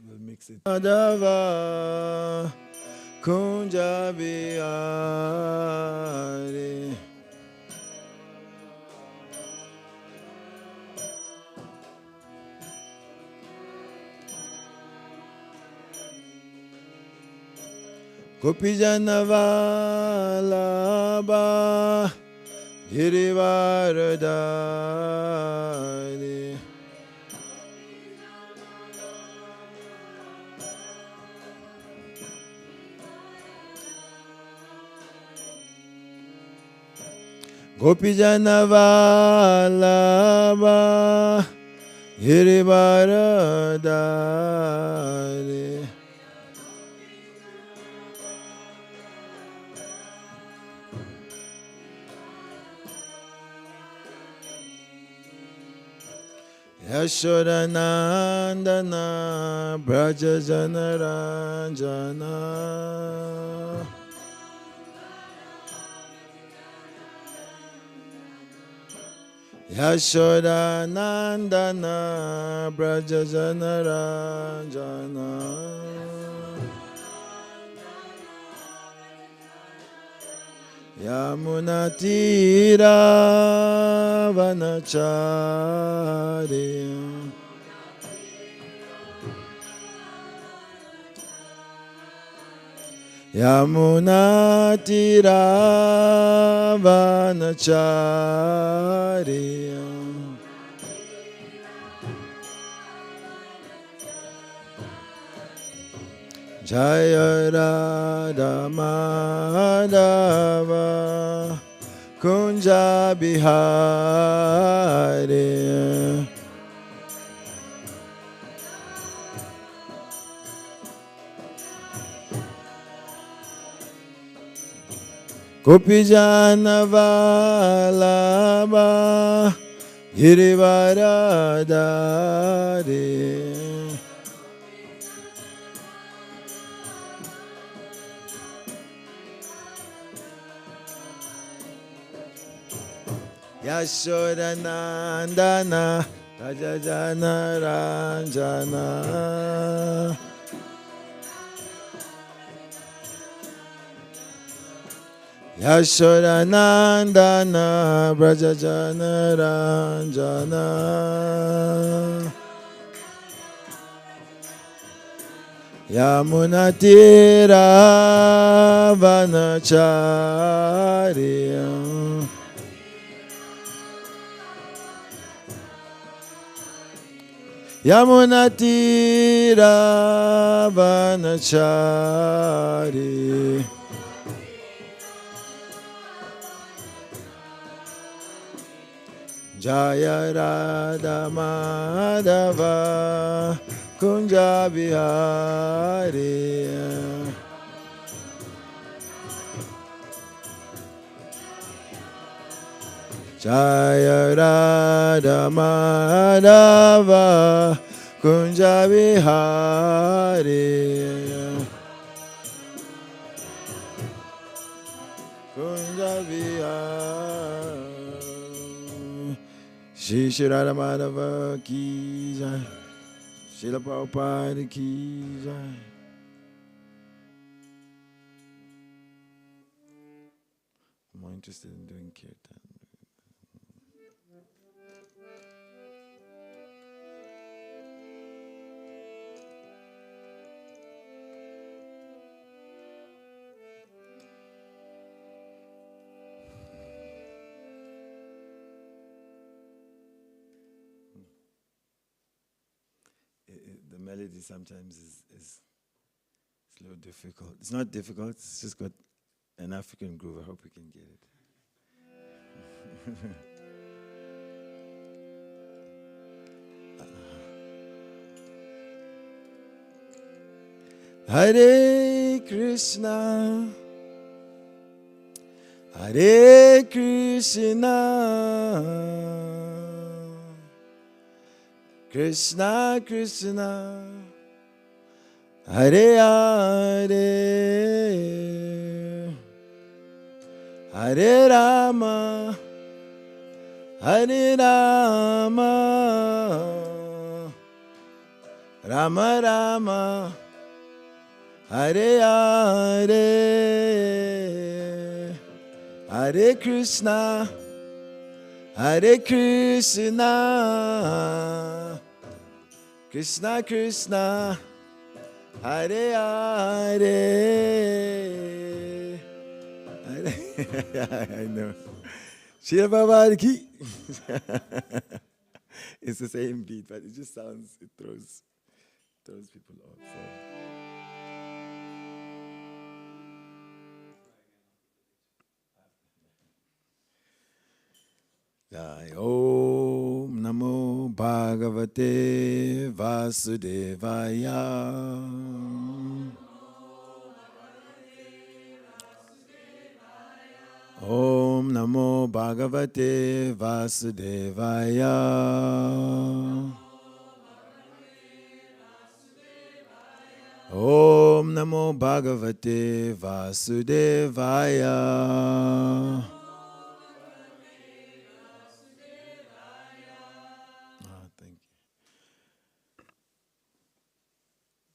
We'll mix it. Madhava Kunja Bihari Gopijana Vallabha Girivaradari Gopijana Vallabha Girivaradari Yashodanandana Braja Janaranjana Yashodanandana Braja Janaranjana Yamunatira Vanachari Yamunatira Vanachari Jaya Radha Madhava Kunja Bihari Gopijana Vallabha Girivaradari Yashodanandana Raja Janaranjana Yashodanandana Braja Janaranjana Yamunatira Vanachari Yamunatira Vanachari Jaya Radha Madhava Kunja Bihari Jaya Radha Madhava Kunja Bihari Kunja Bihari Shri Shri Radha Madhava Ki Jai Srila Prabhupada Ki Jai. I'm more interested in doing kirtan. The melody sometimes is a little difficult. It's not difficult, it's just got an African groove. I hope we can get it. Hare Krishna, Hare Krishna, Krishna Krishna, Hare Hare, Hare Rama, Hare Rama, Rama Rama, Hare Hare, Hare Krishna, Hare Krishna, Krishna Krishna, Hare Hare. I know. Shri Bhagavad Ki. It's the same beat, but it just sounds, it throws people off. So. Jai Om Namo Bhagavate Vasudevaya. Om Namo Bhagavate Vasudevaya. Om Namo Bhagavate Vasudevaya. Thank you.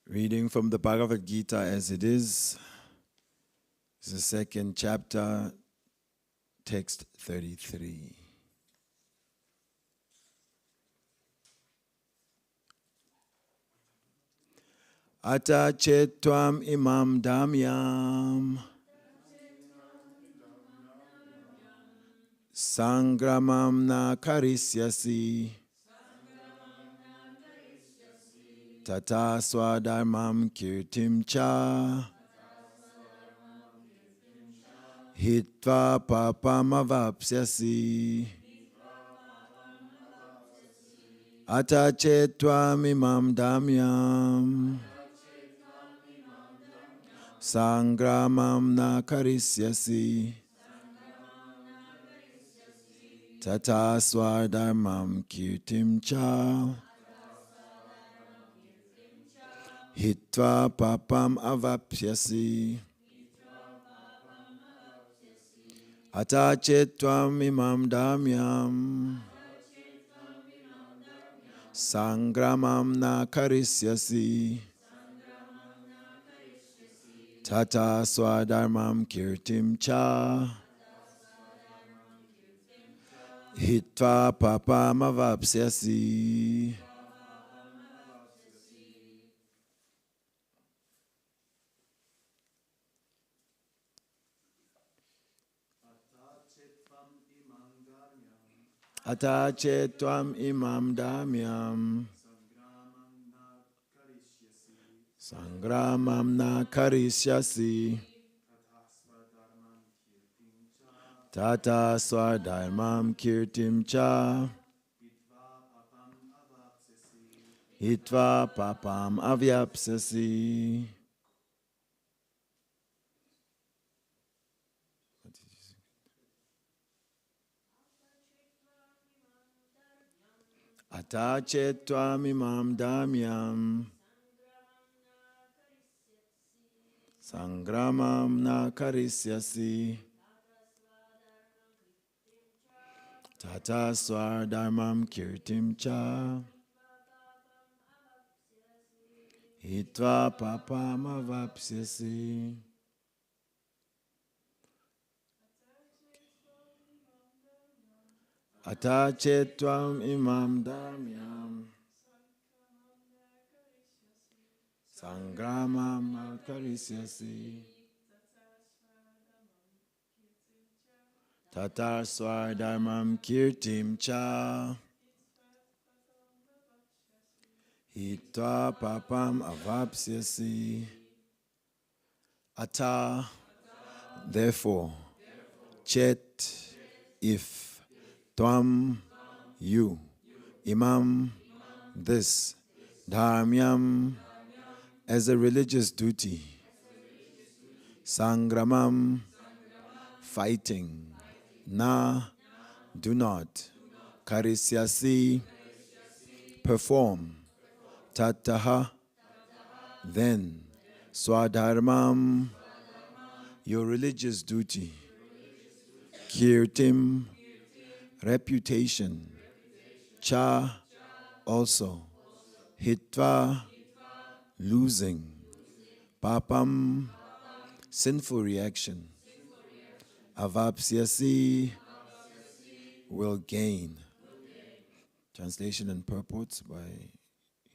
Reading from the Bhagavad Gita as it is. It's the second chapter, text 33. Ata chetvam imam damyam sangramam na karisyasi tata swadharmam kirtim cha hitva papam avapsyasi. Ata chetvam imam damyam sangramam na karisyasi tata swadharmam kirtim cha hitva papam avapsyasi. Ata chetvam imam damyam sangramam na karisyasi tata swadharmam kirtim cha hitva papam avapsyasi. Ata chetvam imam damyam sangramam na karisyasi tata swadharmam kirtim cha hitva papam avyapsyasi. Ata chetvam imam damyam sangramam na karisyasi tata swadharmam kirtim cha hitva papam avapsyasi. Ata chetvam imam damyam sangramam karisyasi tata swadharmam kirtim cha hitva papam avapsyasi. Ata, therefore, chet, if, tvam, you, imam, this, dharmyam, as a religious duty, sangramam, fighting, na, do not, karisyasi, perform, tataha, then, swadharmam, your religious duty, Kirtim, reputation. Cha, also. Hitva, losing. Papam, sinful reaction. Avapsyasi, will gain. Translation and purport by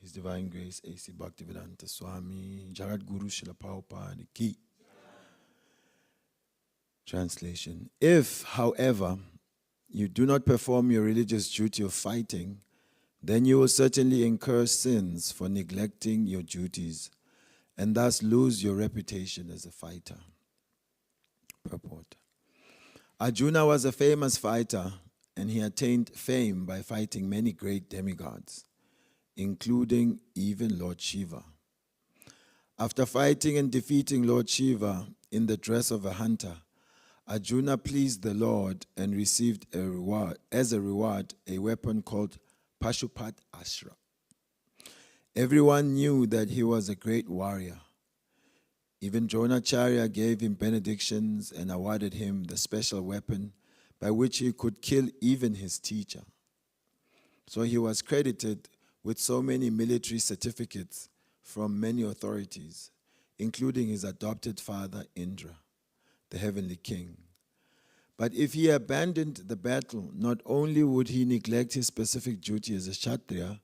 His Divine Grace A.C. Bhaktivedanta Swami Jagat Guru Srila Prabhupada Ki. Translation. If, however, you do not perform your religious duty of fighting, then you will certainly incur sins for neglecting your duties and thus lose your reputation as a fighter. Purport. Arjuna was a famous fighter, and he attained fame by fighting many great demigods, including even Lord Shiva. After fighting and defeating Lord Shiva in the dress of a hunter, Arjuna pleased the Lord and received as a reward a weapon called Pashupat Ashra. Everyone knew that he was a great warrior. Even Dronacharya gave him benedictions and awarded him the special weapon by which he could kill even his teacher. So he was credited with so many military certificates from many authorities, including his adopted father Indra, the heavenly king. But if he abandoned the battle, not only would he neglect his specific duty as a Kshatriya,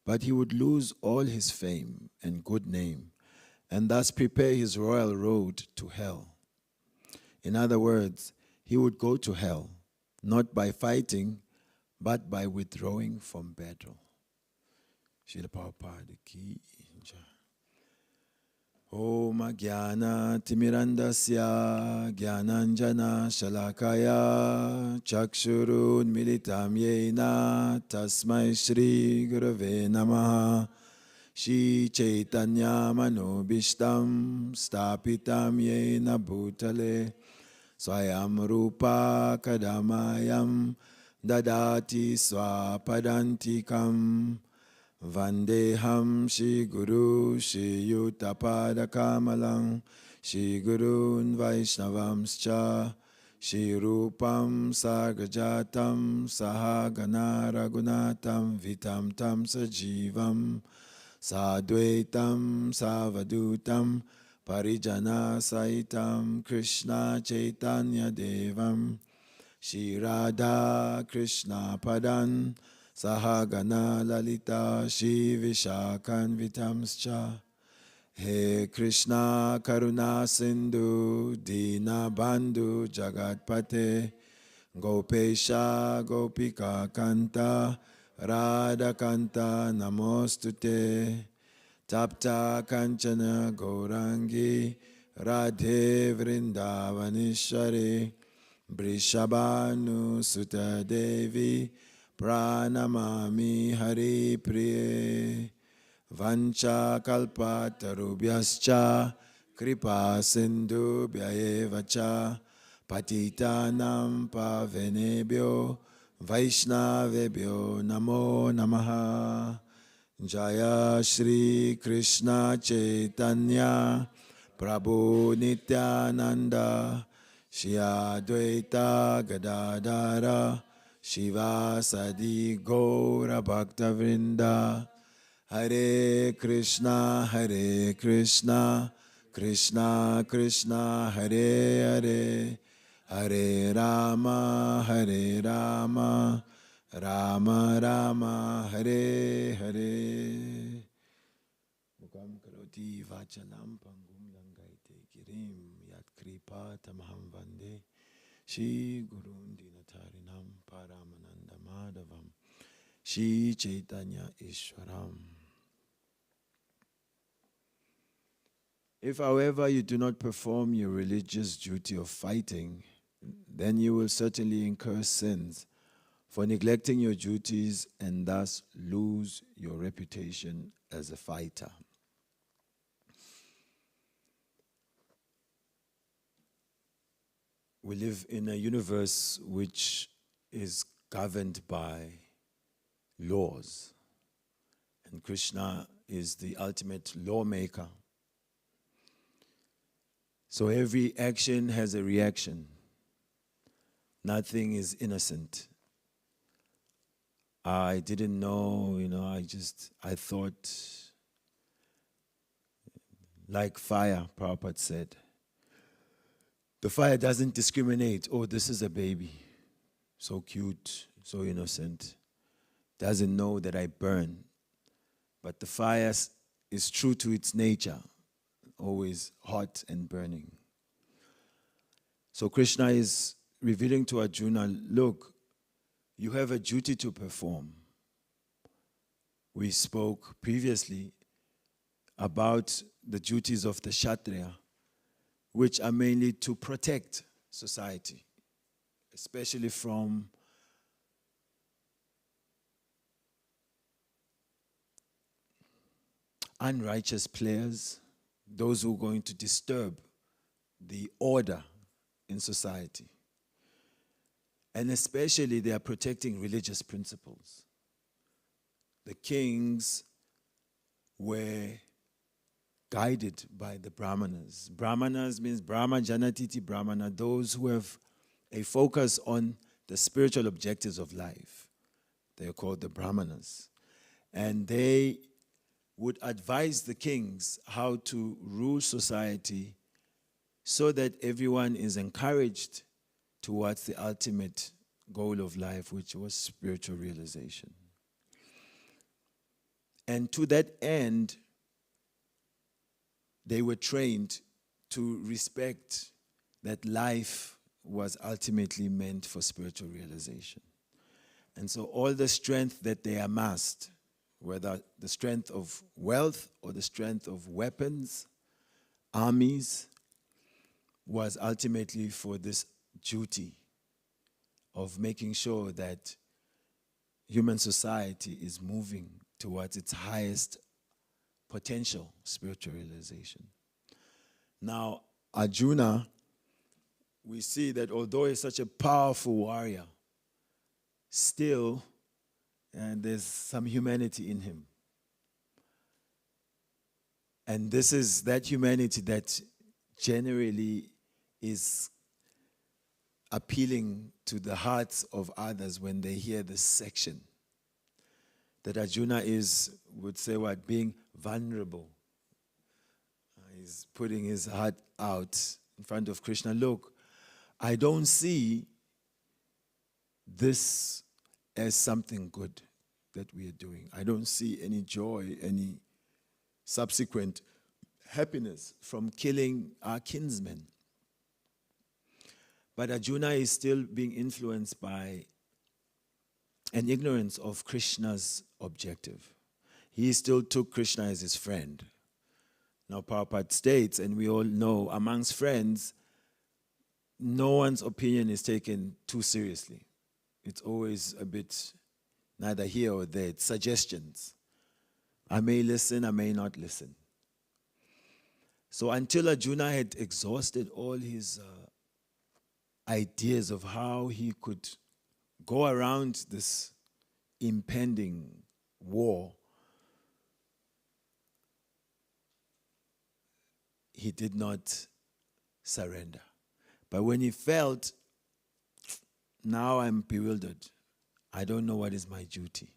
but he would lose all his fame and good name, and thus prepare his royal road to hell. In other words, he would go to hell, not by fighting, but by withdrawing from battle. Srila Prabhupada Ki Jai. Om Jnana Timirandasya Jnananjana Shalakaya Chakshurun Militam Yena Tasmai Shri Gurave Namaha Shri Chaitanya Manobishtam Stapitam Yena Bhutale Swayam Rupa Kadamayam Dadati Swapadantikam Vandeham Shri Guru Shri Yutapada Kamalam Shri Gurun Vaishnavamscha Shri Rupam Sargajatam Sahagana Ragunatam Vitam Tam Sajivam Sadvaitam Savadutam Parijana Saitam Krishna Chaitanya Devam Shri Radha Krishna Padan Sahagana Lalita Shri Vishakan Vitamscha. He Krishna Karuna Sindhu Dina Bandhu Jagatpate Gopesha Gopika Kanta Radha Kanta Namostute Tapta Kanchana Gaurangi Radhe Vrindavanishwari Brishabhanu Sutta Devi Pranamami Hari Priye Vancha Kalpatarubhyascha Kripa Sindhu Bhyayevacha Patitanam Pavenebhyo Vaishnavebhyo Namo Namaha. Jaya Shri Krishna Chaitanya Prabhu Nityananda Shri Advaita Gadadara Shiva Sadi Gaura Bhakta Vrinda. Hare Krishna Krishna Krishna Hare Hare Hare Rama Rama Rama Hare Hare. Mukam karoti vachalam pangum langaite girim yat kripa tamaham vande Shri Gurun Dinatarinam Paramananda Madhavam Shri Chaitanya Ishwaram. If, however, you do not perform your religious duty of fighting, then you will certainly incur sins for neglecting your duties and thus lose your reputation as a fighter. We live in a universe which is governed by laws, and Krishna is the ultimate lawmaker. So every action has a reaction. Nothing is innocent. I didn't know, I thought, like fire, Prabhupada said. The fire doesn't discriminate. Oh, this is a baby. So cute, so innocent. Doesn't know that I burn. But the fire is true to its nature, always hot and burning. So Krishna is revealing to Arjuna, look, you have a duty to perform. We spoke previously about the duties of the Kshatriya, which are mainly to protect society, especially from unrighteous players, those who are going to disturb the order in society. And especially they are protecting religious principles. The kings were guided by the Brahmanas. Brahmanas means Brahma Janatiti Brahmana, those who have a focus on the spiritual objectives of life. They are called the Brahmanas. And they would advise the kings how to rule society so that everyone is encouraged towards the ultimate goal of life, which was spiritual realization. And to that end, they were trained to respect that life was ultimately meant for spiritual realization. And so all the strength that they amassed, whether the strength of wealth or the strength of weapons, armies, was ultimately for this duty of making sure that human society is moving towards its highest potential spiritual realization. Now, Arjuna, we see that although he's such a powerful warrior, still, and there's some humanity in him. And this is that humanity that generally is appealing to the hearts of others when they hear this section. That Arjuna would say what? Being vulnerable. He's putting his heart out in front of Krishna. Look, I don't see this as something good that we are doing. I don't see any joy, any subsequent happiness from killing our kinsmen. But Arjuna is still being influenced by an ignorance of Krishna's objective. He still took Krishna as his friend. Now Prabhupada states, and we all know, amongst friends, no one's opinion is taken too seriously. It's always a bit neither here or there. It's suggestions. I may listen, I may not listen. So until Arjuna had exhausted all his ideas of how he could go around this impending war, he did not surrender. But when he felt, now I'm bewildered, I don't know what is my duty.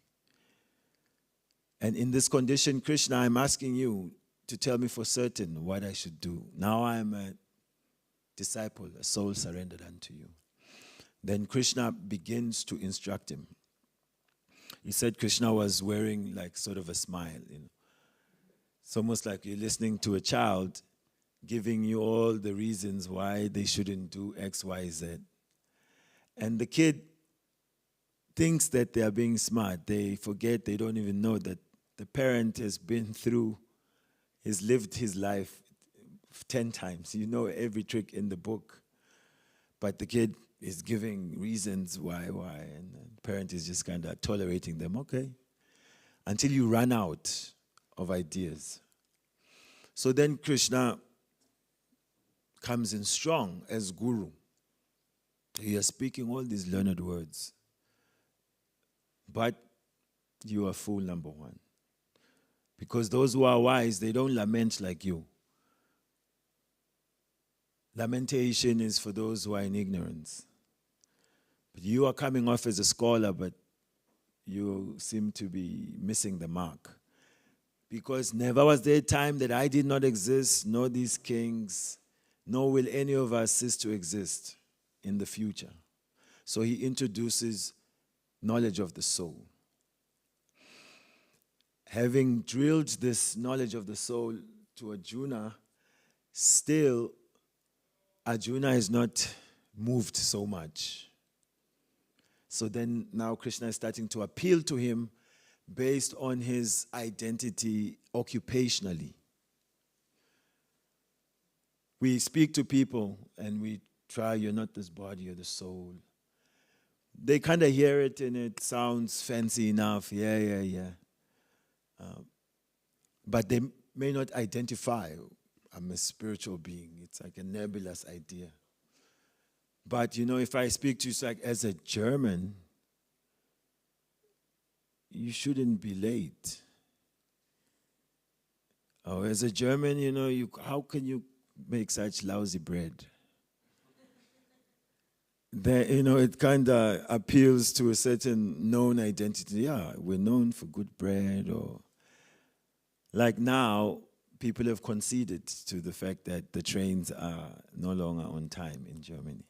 And in this condition, Krishna, I'm asking you to tell me for certain what I should do. Now I'm a disciple, a soul surrendered unto you. Then Krishna begins to instruct him. He said Krishna was wearing like sort of a smile. It's almost like you're listening to a child giving you all the reasons why they shouldn't do X, Y, Z. And the kid thinks that they are being smart. They forget, they don't even know that the parent has been through, has lived his life 10 times. You know every trick in the book. But the kid is giving reasons why, and the parent is just kind of tolerating them, okay, until you run out of ideas. So then Krishna comes in strong as guru. You are speaking all these learned words, but you are fool number one. Because those who are wise, they don't lament like you. Lamentation is for those who are in ignorance. But you are coming off as a scholar, but you seem to be missing the mark. Because never was there a time that I did not exist, nor these kings, nor will any of us cease to exist in the future. So he introduces knowledge of the soul. Having drilled this knowledge of the soul to Arjuna, still Arjuna is not moved so much. So then now Krishna is starting to appeal to him based on his identity occupationally. We speak to people and we try, you're not this body, you're the soul. They kind of hear it and it sounds fancy enough, yeah. But they may not identify, I'm a spiritual being. It's like a nebulous idea. But, if I speak to you, it's like, as a German, you shouldn't be late. Or as a German, how can you make such lousy bread? It kind of appeals to a certain known identity. Yeah, we're known for good bread. Or like now, people have conceded to the fact that the trains are no longer on time in Germany.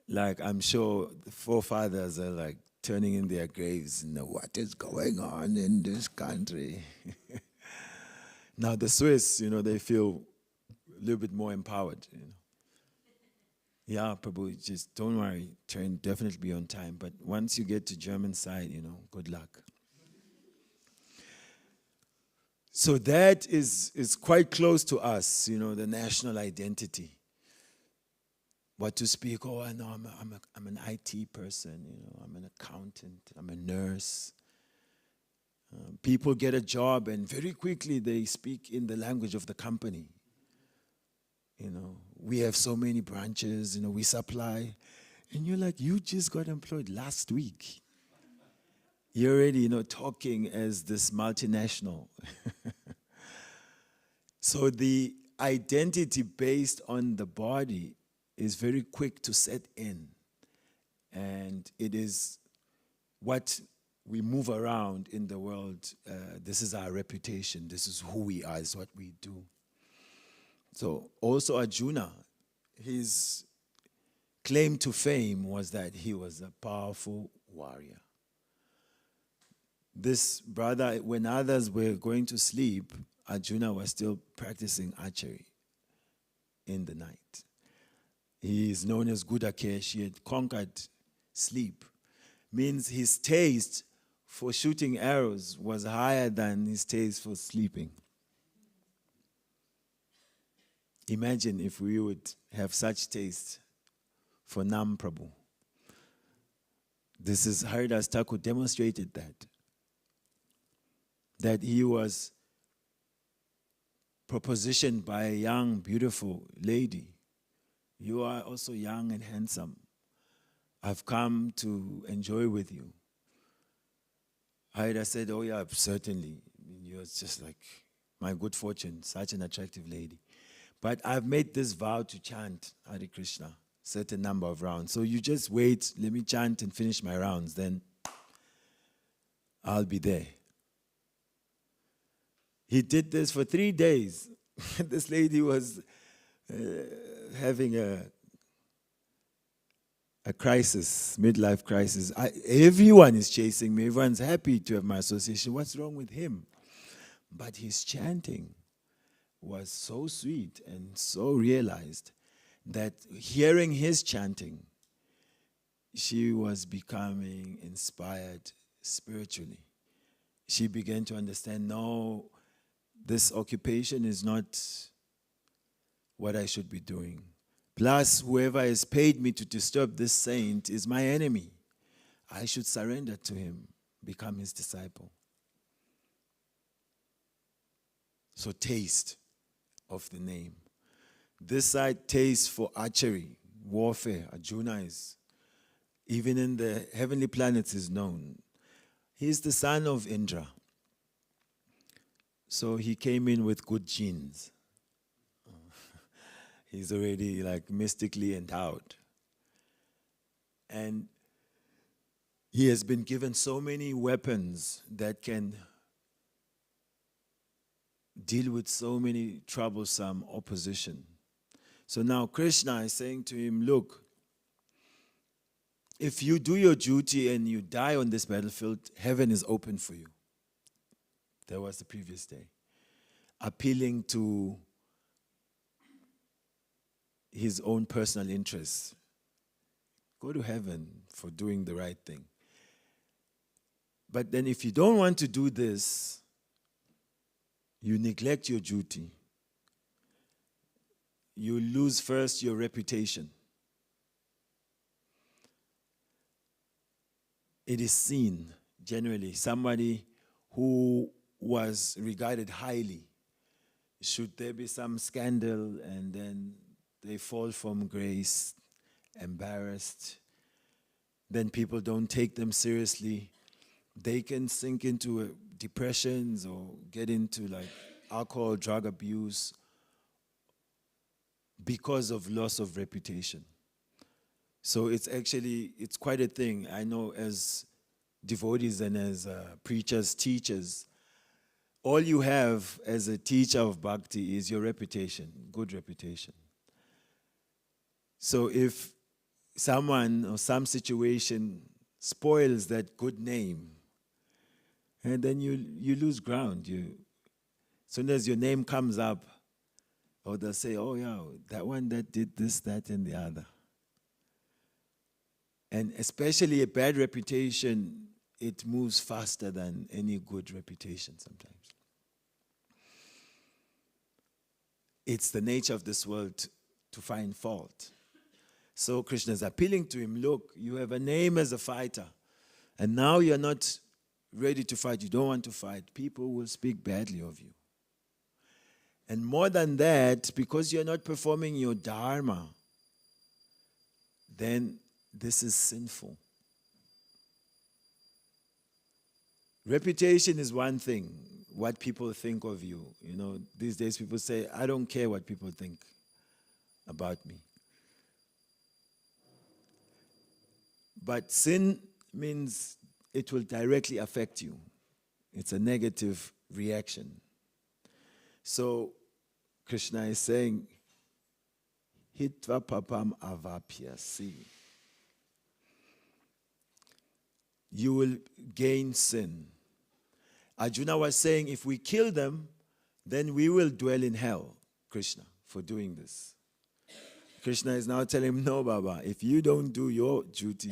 Like, I'm sure the forefathers are like turning in their graves, what is going on in this country? Now the Swiss, they feel a little bit more empowered. Yeah, Prabhu, just don't worry, train definitely be on time. But once you get to German side, good luck. So that is quite close to us, the national identity. What to speak, I know I'm an IT person, I'm an accountant, I'm a nurse. People get a job and very quickly they speak in the language of the company. We have so many branches, we supply. And you're like, you just got employed last week. You're already, talking as this multinational. So the identity based on the body is very quick to set in. And it is what we move around in the world. This is our reputation. This is who we are. This is what we do. So also Arjuna, his claim to fame was that he was a powerful warrior. This brother, when others were going to sleep, Arjuna was still practicing archery in the night. He is known as Gudakesh. He had conquered sleep. Means his taste for shooting arrows was higher than his taste for sleeping. Imagine if we would have such taste for Nam Prabhu. This is Haridas Thakur demonstrated that he was propositioned by a young, beautiful lady. You are also young and handsome. I've come to enjoy with you. Haridas said, oh yeah, certainly. You're just like my good fortune, such an attractive lady. But I've made this vow to chant Hare Krishna, certain number of rounds. So you just wait, let me chant and finish my rounds, then I'll be there. He did this for 3 days. This lady was having a crisis, midlife crisis. Everyone is chasing me. Everyone's happy to have my association. What's wrong with him? But his chanting was so sweet and so realized that hearing his chanting, she was becoming inspired spiritually. She began to understand, no, this occupation is not what I should be doing. Plus, whoever has paid me to disturb this saint is my enemy. I should surrender to him, become his disciple. So taste of the name. This side taste for archery, warfare. Arjuna is, even in the heavenly planets, is known. He is the son of Indra. So he came in with good genes. He's already like mystically endowed. And he has been given so many weapons that can deal with so many troublesome opposition. So now Krishna is saying to him, look, if you do your duty and you die on this battlefield, heaven is open for you. That was the previous day. Appealing to his own personal interests. Go to heaven for doing the right thing. But then if you don't want to do this, you neglect your duty. You lose first your reputation. It is seen, generally, somebody who was regarded highly. Should there be some scandal and then they fall from grace, embarrassed, then people don't take them seriously. They can sink into depressions or get into like alcohol, drug abuse because of loss of reputation. So it's quite a thing. I know as devotees and as preachers, teachers, all you have as a teacher of bhakti is your reputation, good reputation. So if someone or some situation spoils that good name, and then you lose ground. As soon as your name comes up, or they'll say, oh yeah, that one that did this, that, and the other. And especially a bad reputation, it moves faster than any good reputation sometimes. It's the nature of this world to find fault. So Krishna is appealing to him, look, you have a name as a fighter, and now you're not ready to fight, you don't want to fight. People will speak badly of you. And more than that, because you're not performing your dharma, then this is sinful. Reputation is one thing, what people think of you. You know, these days people say, I don't care what people think about me. But sin means it will directly affect you. It's a negative reaction. So Krishna is saying, Hitva papam avapyasi. You will gain sin. Arjuna was saying, if we kill them, then we will dwell in hell, Krishna, for doing this. Krishna is now telling him, no, Baba, if you don't do your duty,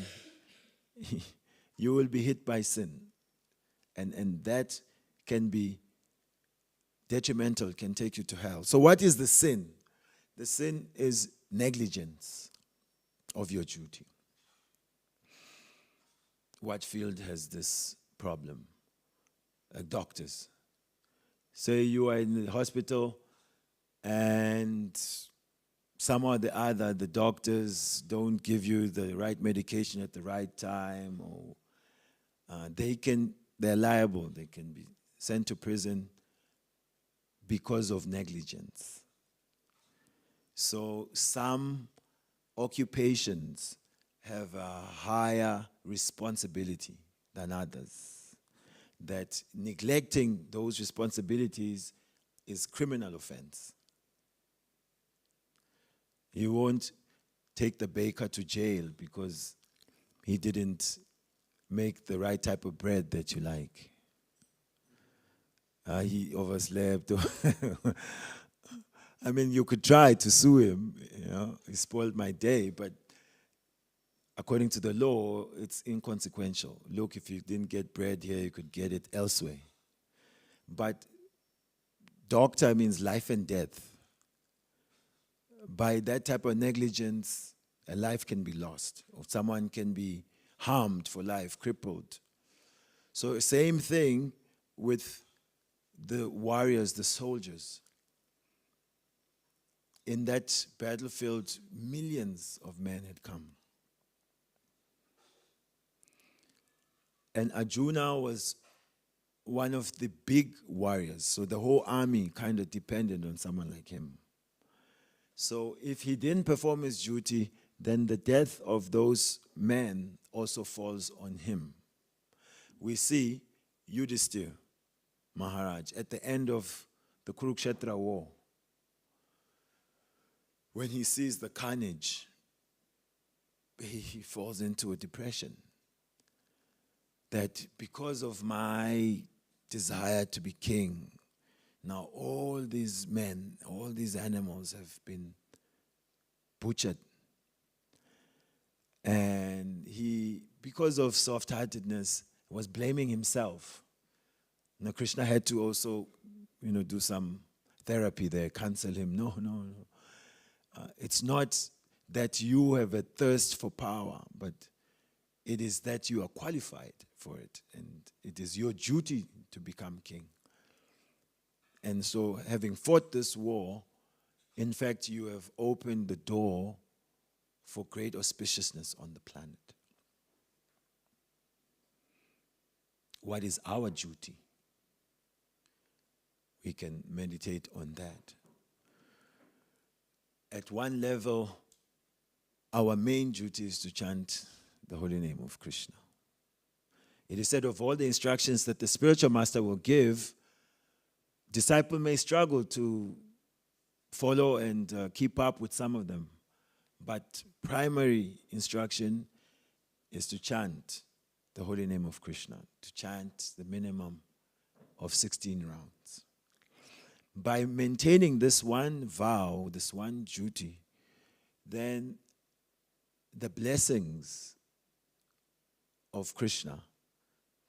you will be hit by sin. And that can be detrimental, can take you to hell. So what is the sin? The sin is negligence of your duty. What field has this problem? Doctors. Say you are in the hospital and somehow or the other the doctors don't give you the right medication at the right time, or they're liable. They can be sent to prison because of negligence. So some occupations have a higher responsibility than others. That neglecting those responsibilities is criminal offense. You won't take the baker to jail because he didn't make the right type of bread that you like. He overslept. I mean, you could try to sue him, he spoiled my day, but according to the law, it's inconsequential. Look, if you didn't get bread here, you could get it elsewhere. But doctor means life and death. By that type of negligence, a life can be lost, or someone can be harmed for life, crippled. So same thing with the warriors, the soldiers. In that battlefield, millions of men had come. And Arjuna was one of the big warriors, so the whole army kind of depended on someone like him. So if he didn't perform his duty, then the death of those men also falls on him. We see Yudhisthira Maharaj at the end of the Kurukshetra war, when he sees the carnage, he falls into a depression. That because of my desire to be king, now all these men, all these animals have been butchered. And he, because of soft-heartedness, was blaming himself. Now Krishna had to also, do some therapy there, counsel him. No. It's not that you have a thirst for power, but it is that you are qualified for it, and it is your duty to become king. And so, having fought this war, in fact, you have opened the door for great auspiciousness on the planet. What is our duty? We can meditate on that. At one level, our main duty is to chant the holy name of Krishna. It is said of all the instructions that the spiritual master will give, disciple may struggle to follow and keep up with some of them. But primary instruction is to chant the holy name of Krishna, to chant the minimum of 16 rounds. By maintaining this one vow, this one duty, then the blessings of Krishna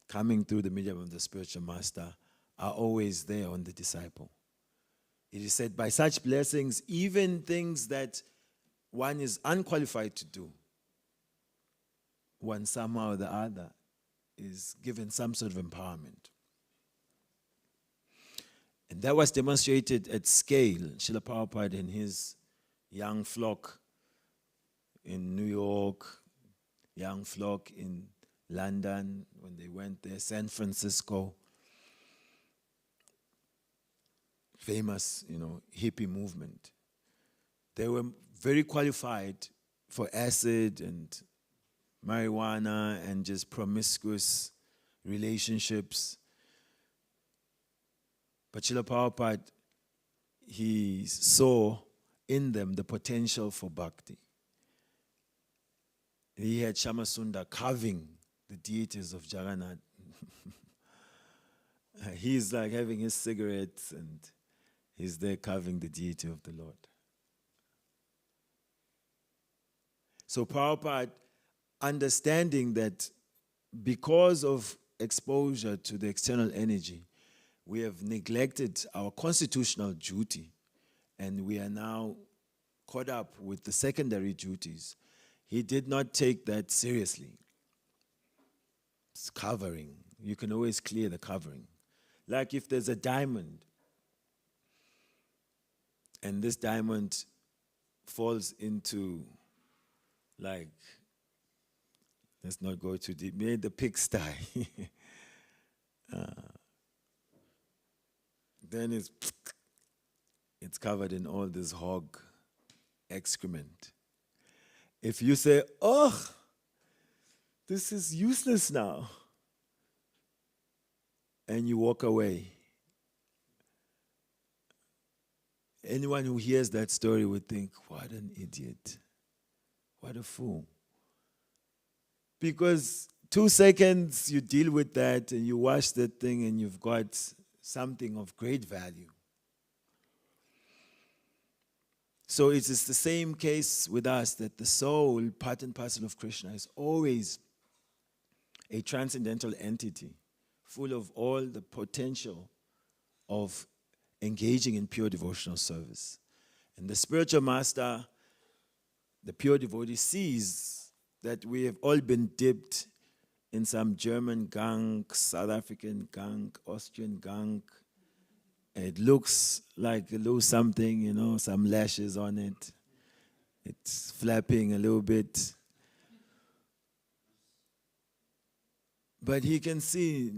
coming through the medium of the spiritual master are always there on the disciple. It is said by such blessings, even things that one is unqualified to do, one somehow or the other is given some sort of empowerment. And that was demonstrated at scale. Srila Prabhupada and his young flock in New York, young flock in London, when they went there, San Francisco, famous, hippie movement. They were very qualified for acid and marijuana and just promiscuous relationships. But Srila Prabhupada, he saw in them the potential for bhakti. He had Shamasunda carving the deities of Jagannath. He's like having his cigarettes and he's there carving the deity of the Lord. So Prabhupada, understanding that because of exposure to the external energy, we have neglected our constitutional duty, and we are now caught up with the secondary duties. He did not take that seriously. It's covering. You can always clear the covering. Like if there's a diamond, and this diamond falls into, let's not go too deep, maybe the pigsty. Then it's covered in all this hog excrement. If you say, this is useless now, and you walk away, anyone who hears that story would think, what an idiot, what a fool. Because 2 seconds you deal with that and you wash that thing and you've got something of great value. So it is the same case with us, that the soul, part and parcel of Krishna, is always a transcendental entity, full of all the potential of engaging in pure devotional service. And the spiritual master, the pure devotee, sees that we have all been dipped in some German gunk, South African gunk, Austrian gunk. It looks like a little something, some lashes on it. It's flapping a little bit. But he can see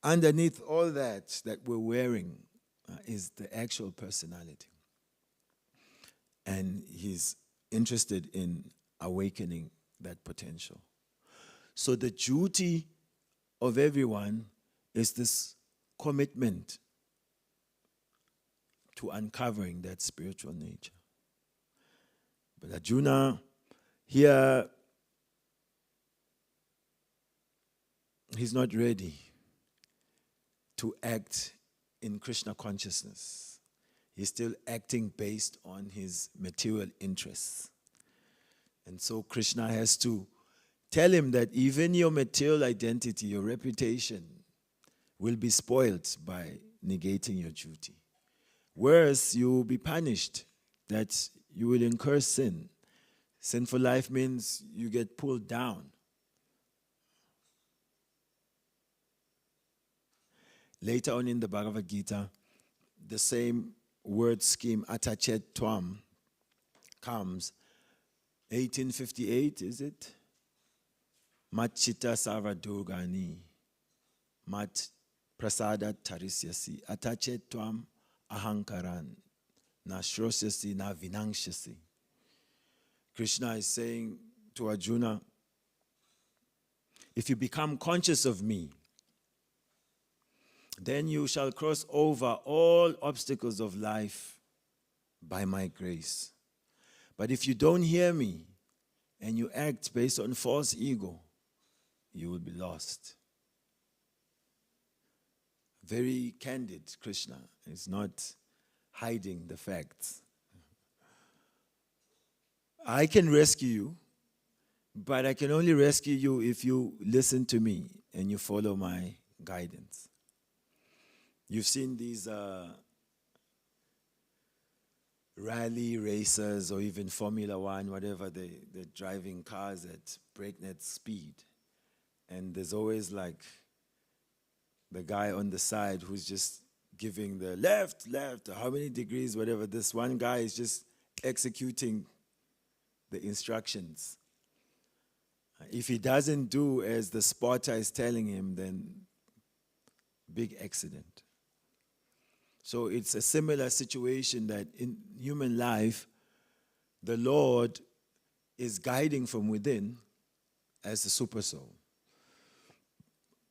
underneath all that we're wearing is the actual personality. And he's interested in awakening that potential. So the duty of everyone is this commitment to uncovering that spiritual nature. But Arjuna, here, he's not ready to act in Krishna consciousness. He's still acting based on his material interests. And so Krishna has to tell him that even your material identity, your reputation, will be spoiled by negating your duty. Whereas you will be punished, that you will incur sin. Sinful life means you get pulled down. Later on in the Bhagavad Gita, the same word scheme, atachet tvam, comes. 1858, is it? Mat chitta sarva durgani, mat prasada tarisyasi, atachet tvam ahankaran, na shrosyasi na vinangshasi. Krishna is saying to Arjuna, if you become conscious of me, then you shall cross over all obstacles of life by my grace. But if you don't hear me and you act based on false ego, you will be lost. Very candid, Krishna is not hiding the facts. I can rescue you, but I can only rescue you if you listen to me and you follow my guidance. You've seen these rally racers or even Formula One, whatever, they're driving cars at breakneck speed. And there's always like the guy on the side who's just giving the left, how many degrees, whatever. This one guy is just executing the instructions. If he doesn't do as the spotter is telling him, then big accident. So it's a similar situation that in human life, the Lord is guiding from within as the super soul.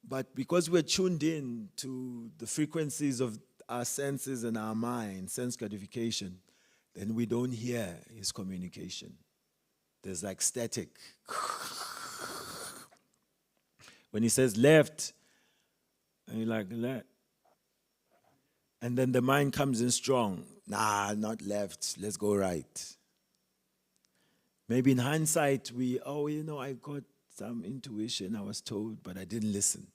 But because we're tuned in to the frequencies of our senses and our mind, sense gratification, then we don't hear his communication. There's like static. When he says left, and you're like, left. And then the mind comes in strong. Nah, not left. Let's go right. Maybe in hindsight, I got some intuition. I was told, but I didn't listen.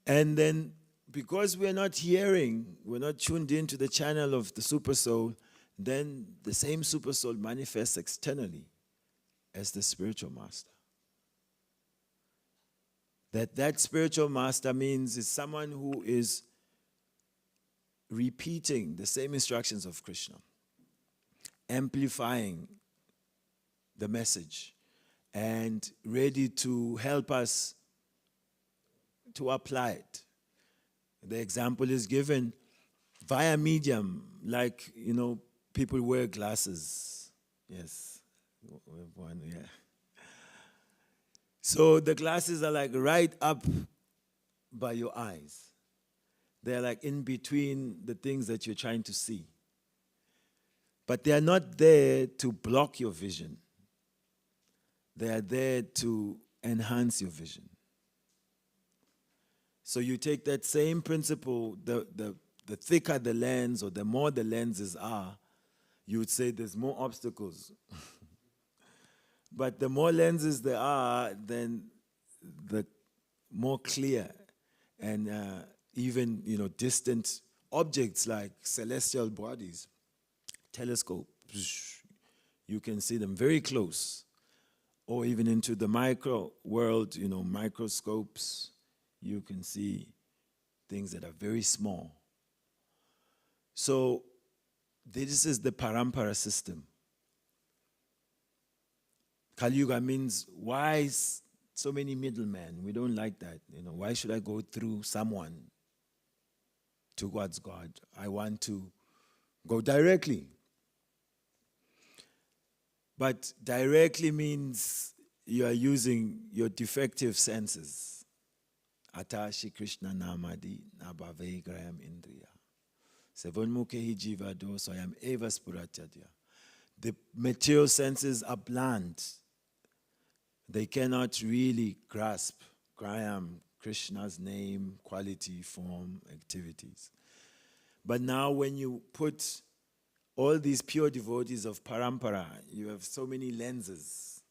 And then because we're not hearing, we're not tuned into the channel of the super soul, then the same super soul manifests externally as the spiritual master. That spiritual master means is someone who is repeating the same instructions of Krishna, amplifying the message, and ready to help us to apply it. The example is given via medium, like, people wear glasses. Yes, we have one, yeah. So the glasses are like right up by your eyes. They're like in between the things that you're trying to see. But they are not there to block your vision. They are there to enhance your vision. So you take that same principle, the thicker the lens or the more the lenses are, you would say there's more obstacles. But the more lenses there are, then the more clear and even distant objects like celestial bodies, telescope, you can see them very close. Or even into the micro world, microscopes, you can see things that are very small. So this is the parampara system. Kali Yuga means, why so many middlemen? We don't like that. Why should I go through someone towards God? I want to go directly. But directly means you are using your defective senses. Atashi Krishna Namadi Nabhave Graham Indriya. Sevonmukhe Jiva Do Swayam Eva Spuratadya. The material senses are blunt. They cannot really grasp Graham, Krishna's name, quality, form, activities. But now when you put all these pure devotees of Parampara, you have so many lenses.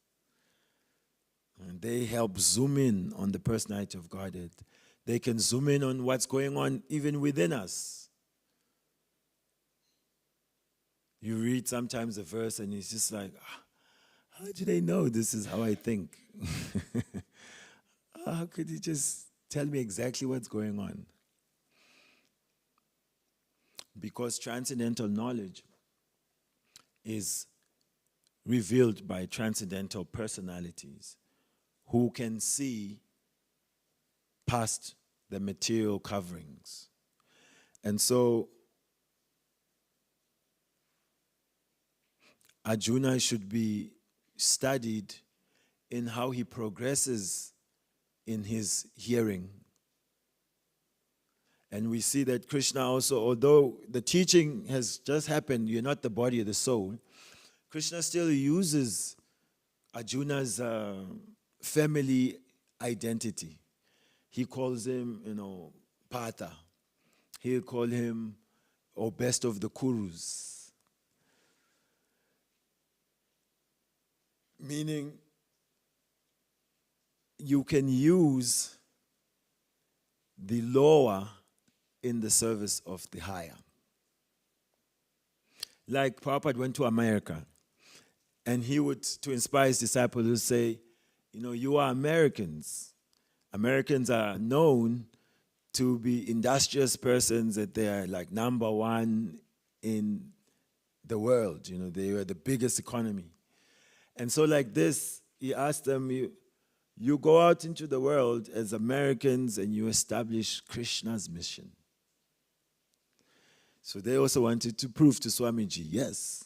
And they help zoom in on the personality of Godhead. They can zoom in on what's going on even within us. You read sometimes a verse and it's just like, how do they know this is how I think? How could you just tell me exactly what's going on? Because transcendental knowledge is revealed by transcendental personalities who can see past the material coverings. And so Arjuna should be studied in how he progresses in his hearing. And we see that Krishna also, although the teaching has just happened, you're not the body or the soul, Krishna still uses Arjuna's family identity. He calls him, Partha. He'll call him, best of the Kurus. Meaning, you can use the lower in the service of the higher. Like Prabhupada went to America, and he would, to inspire his disciples, would say, you are Americans. Americans are known to be industrious persons, that they are like number one in the world. They were the biggest economy. And so like this, he asked them, you go out into the world as Americans and you establish Krishna's mission. So they also wanted to prove to Swamiji, yes,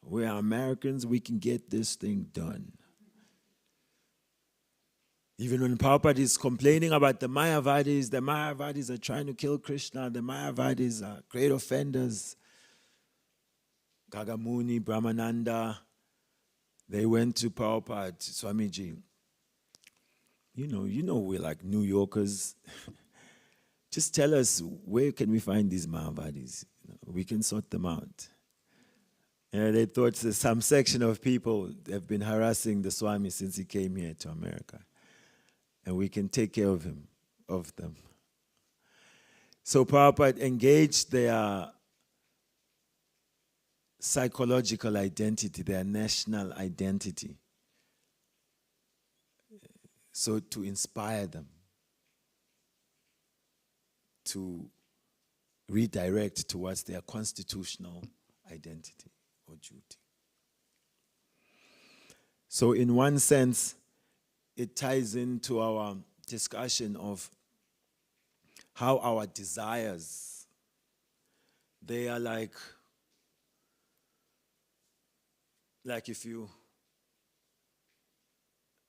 we are Americans, we can get this thing done. Even when Prabhupada is complaining about the Mayavadis are trying to kill Krishna, the Mayavadis are great offenders. Gagamuni, Brahmananda, they went to Prabhupada, Swamiji. You know we're like New Yorkers. Just tell us, where can we find these Mayavadis? We can sort them out. They thought that some section of people have been harassing the Swami since he came here to America. And we can take care of them. So Prabhupada engaged their psychological identity, their national identity. So to inspire them, to redirect towards their constitutional identity or duty. So in one sense, it ties into our discussion of how our desires, they are like if you,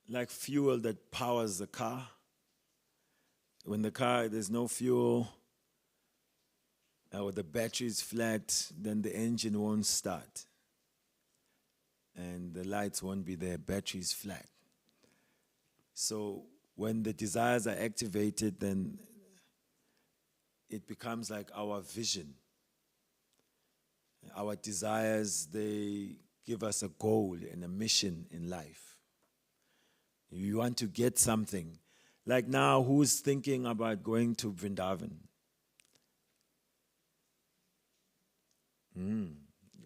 like fuel that powers the car. When the car, there's no fuel, or the battery is flat, then the engine won't start. And the lights won't be there, battery is flat. So when the desires are activated, then it becomes like our vision. Our desires, they give us a goal and a mission in life. You want to get something. Like now, who's thinking about going to Vrindavan?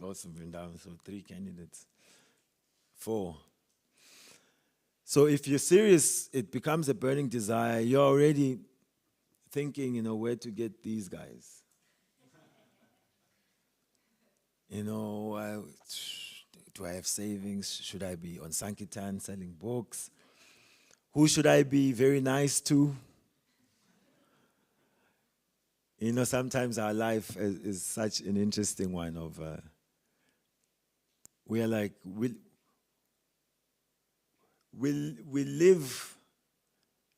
Also Vrindavan, so 3 candidates. 4. So if you're serious, it becomes a burning desire. You're already thinking, where to get these guys. Do I have savings? Should I be on Sankirtan selling books? Who should I be very nice to? Sometimes our life is such an interesting one of, we are like, we live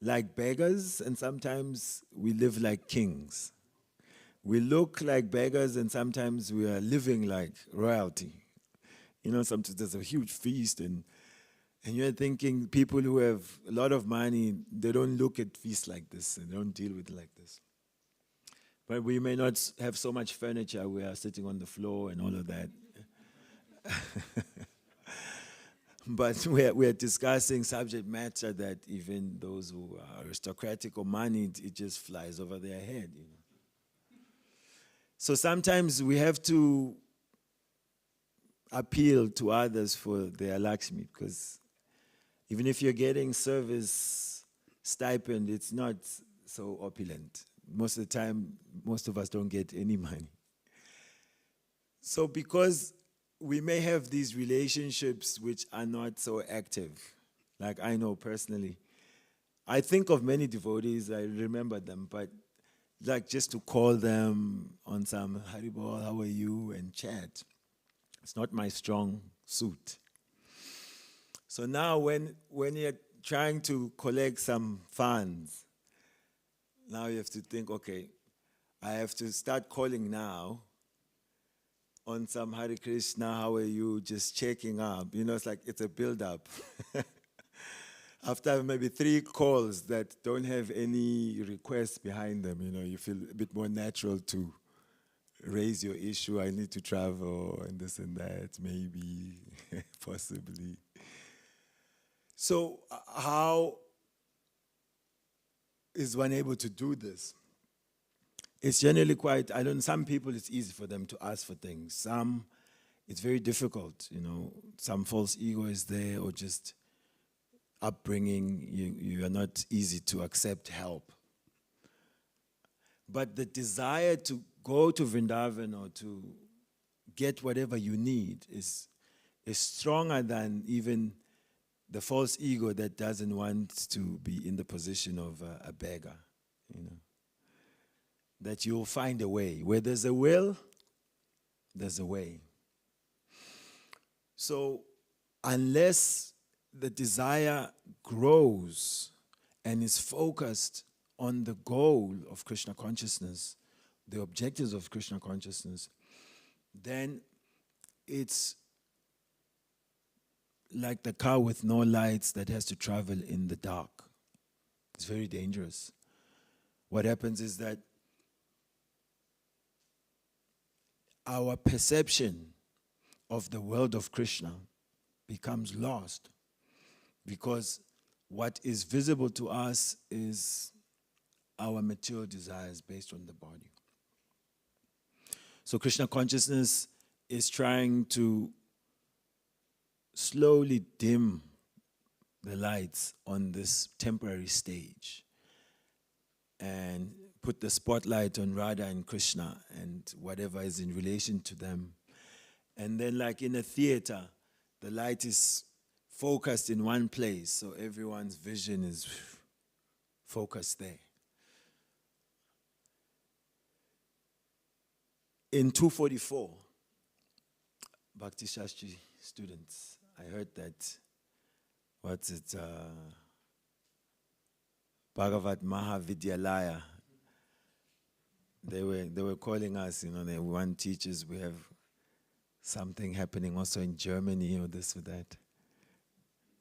like beggars, and sometimes we live like kings. We look like beggars, and sometimes we are living like royalty. You know, sometimes there's a huge feast, and you're thinking people who have a lot of money, they don't look at feasts like this, and they don't deal with it like this. But we may not have so much furniture, we are sitting on the floor and all of that. But we're discussing subject matter that even those who are aristocratic or moneyed, it just flies over their head. You know? So sometimes we have to appeal to others for their Lakshmi, because even if you're getting service stipend, it's not so opulent. Most of the time, most of us don't get any money. So because we may have these relationships which are not so active, like I know personally, I think of many devotees, I remember them, but like just to call them on some Haribol, how are you, and chat, it's not my strong suit. So now when you're trying to collect some funds, now you have to think, okay, I have to start calling now on some Hare Krishna, how are you, just checking up. You know, it's like it's a build-up. After maybe 3 calls that don't have any requests behind them, you know, you feel a bit more natural to raise your issue. I need to travel and this and that, maybe, possibly. So how is one able to do this? It's generally quite, some people it's easy for them to ask for things. Some, it's very difficult, you know. Some false ego is there, or just upbringing, you are not easy to accept help. But the desire to go to Vrindavan or to get whatever you need is stronger than even the false ego that doesn't want to be in the position of a beggar, you know. That you'll find a way. Where there's a will, there's a way. So unless the desire grows and is focused on the goal of Krishna consciousness, the objectives of Krishna consciousness, then it's like the car with no lights that has to travel in the dark. It's very dangerous. What happens is that our perception of the world of Krishna becomes lost, because what is visible to us is our material desires based on the body. So Krishna consciousness is trying to slowly dim the lights on this temporary stage and put the spotlight on Radha and Krishna and whatever is in relation to them. And then like in a theater, the light is focused in one place, so everyone's vision is focused there. In 244, Bhakti Shastri students, I heard that, Bhagavad Mahavidyalaya, they were calling us, you know, they want teachers, we have something happening also in Germany or this or that.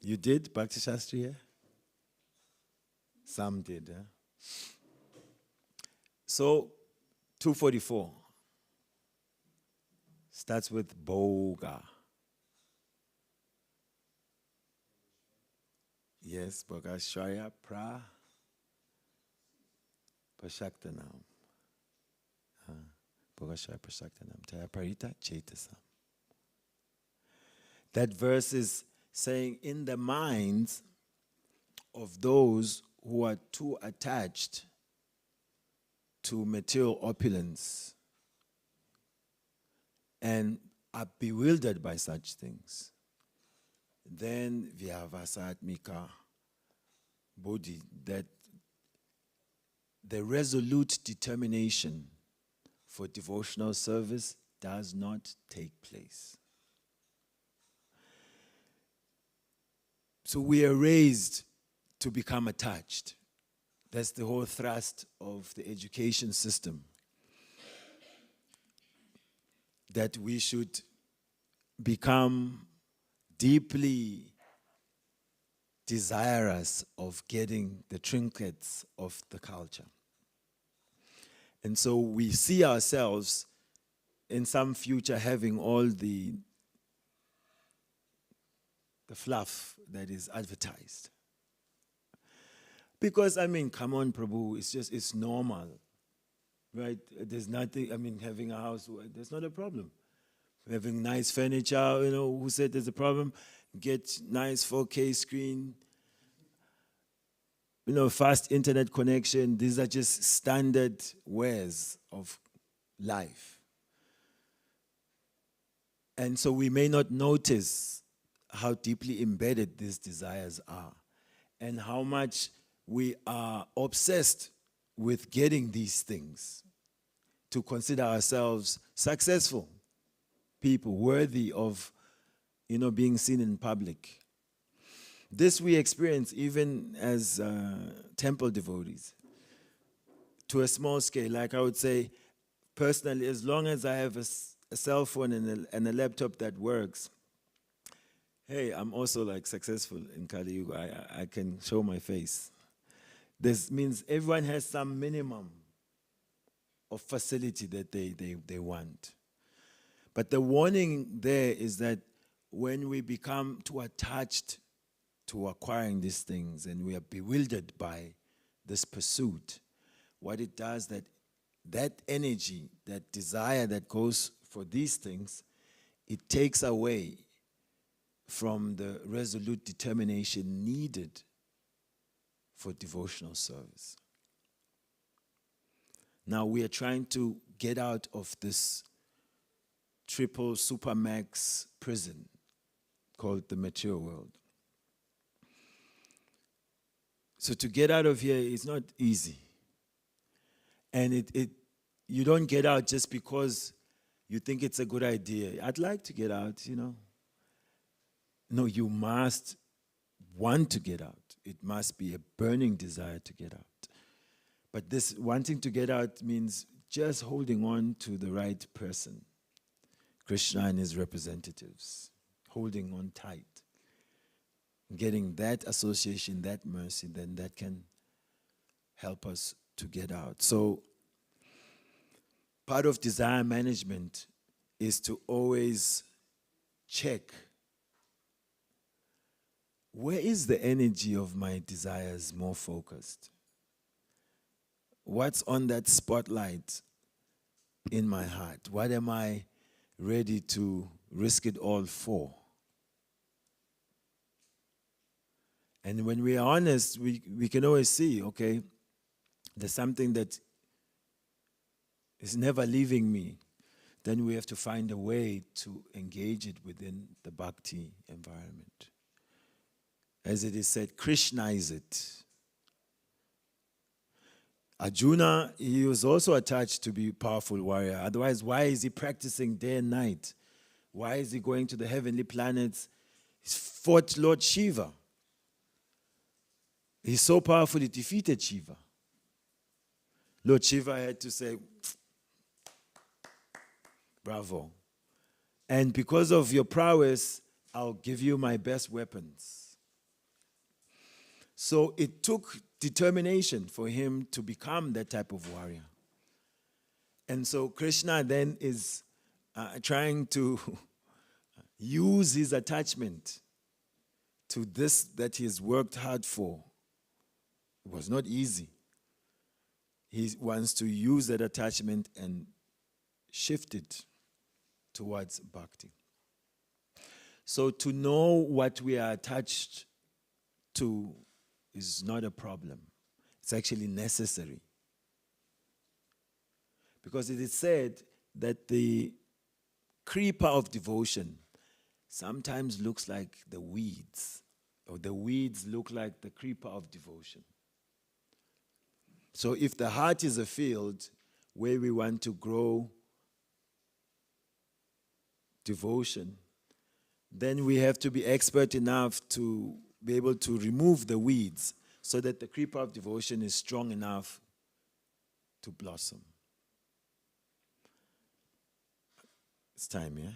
You did Bhakti Shastri here? Some did, huh? So, 244 starts with Bhoga. Yes, Bhogashaya Pra Pashaktanam. Bhogashaya Pashaktanam. Tayaparita Chetasam. That verse is saying, in the minds of those who are too attached to material opulence and are bewildered by such things, then Vyavasatmika Bodhi, that the resolute determination for devotional service does not take place. So we are raised to become attached. That's the whole thrust of the education system. That we should become deeply desirous of getting the trinkets of the culture. And so we see ourselves in some future having all the fluff that is advertised. Because, I mean, come on, Prabhu, it's normal, right? There's nothing, I mean, having a house, that's not a problem. Having nice furniture, who said there's a problem? Get nice 4K screen, fast internet connection. These are just standard wares of life. And so we may not notice how deeply embedded these desires are and how much we are obsessed with getting these things to consider ourselves successful people, worthy of, being seen in public. This we experience even as temple devotees to a small scale. Like I would say, personally, as long as I have a cell phone and a laptop that works, hey, I'm also like successful in Kali Yuga. I can show my face. This means everyone has some minimum of facility that they want. But the warning there is that when we become too attached to acquiring these things and we are bewildered by this pursuit, what it does, that energy, that desire that goes for these things, it takes away from the resolute determination needed for devotional service. Now we are trying to get out of this triple supermax prison called the material world. So to get out of here is not easy. And you don't get out just because you think it's a good idea. I'd like to get out, No, you must want to get out. It must be a burning desire to get out. But this wanting to get out means just holding on to the right person, Krishna and his representatives, holding on tight, getting that association, that mercy, then that can help us to get out. So part of desire management is to always check, where is the energy of my desires more focused? What's on that spotlight in my heart? What am I ready to risk it all for? And when we are honest, we can always see, okay, there's something that is never leaving me. Then we have to find a way to engage it within the bhakti environment. As it is said, Krishnaize it. Arjuna, he was also attached to be a powerful warrior. Otherwise, why is he practicing day and night? Why is he going to the heavenly planets? He's fought Lord Shiva. He's so powerful, he defeated Shiva. Lord Shiva had to say, bravo. And because of your prowess, I'll give you my best weapons. So it took determination for him to become that type of warrior. And so Krishna then is trying to use his attachment to this that he's worked hard for. It was not easy. He wants to use that attachment and shift it towards bhakti. So to know what we are attached to is not a problem. It's actually necessary. Because it is said that the creeper of devotion sometimes looks like the weeds, or the weeds look like the creeper of devotion. So if the heart is a field where we want to grow devotion, then we have to be expert enough to be able to remove the weeds so that the creeper of devotion is strong enough to blossom. It's time, yeah?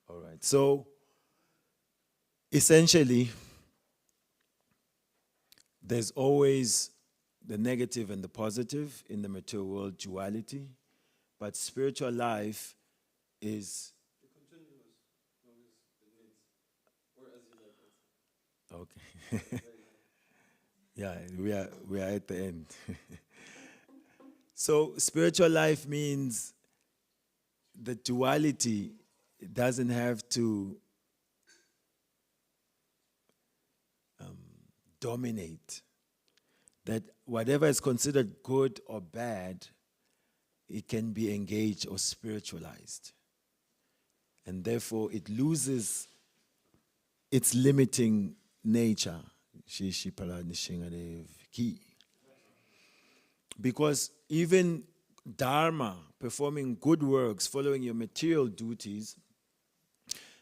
All right. So, essentially, there's always the negative and the positive in the material world, duality. But spiritual life is... The continuous, the needs, or as you like it. Okay. Yeah, we are at the end. So spiritual life means the duality doesn't have to dominate. That whatever is considered good or bad, it can be engaged or spiritualized. And therefore it loses its limiting nature. Because even dharma, performing good works, following your material duties,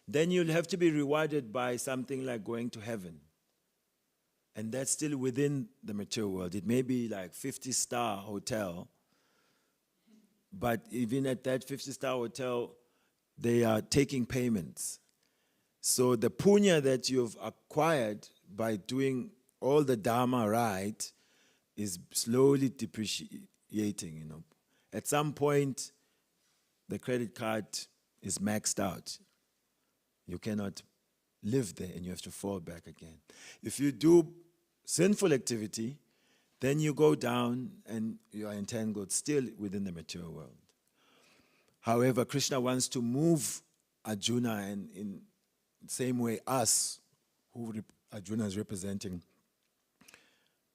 then you'll have to be rewarded by something like going to heaven. And that's still within the material world. It may be like 50-star hotel, but even at that 50-star hotel, they are taking payments. So the punya that you've acquired by doing all the dharma right is slowly depreciating, At some point, the credit card is maxed out. You cannot live there and you have to fall back again. If you do sinful activity, then you go down and you are entangled still within the material world. However, Krishna wants to move Arjuna, and in the same way us, who Arjuna is representing,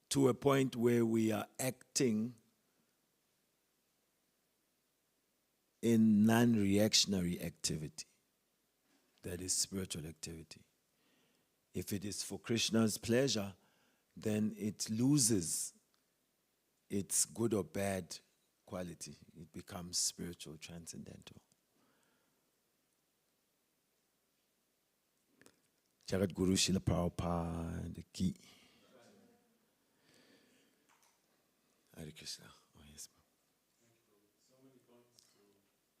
to a point where we are acting in non-reactionary activity. That is spiritual activity. If it is for Krishna's pleasure, then it loses its good or bad quality. It becomes spiritual, transcendental. Jagat Guru Srila Prabhupada Ki. Hare Krishna. Oh, yes, ma'am. So many points to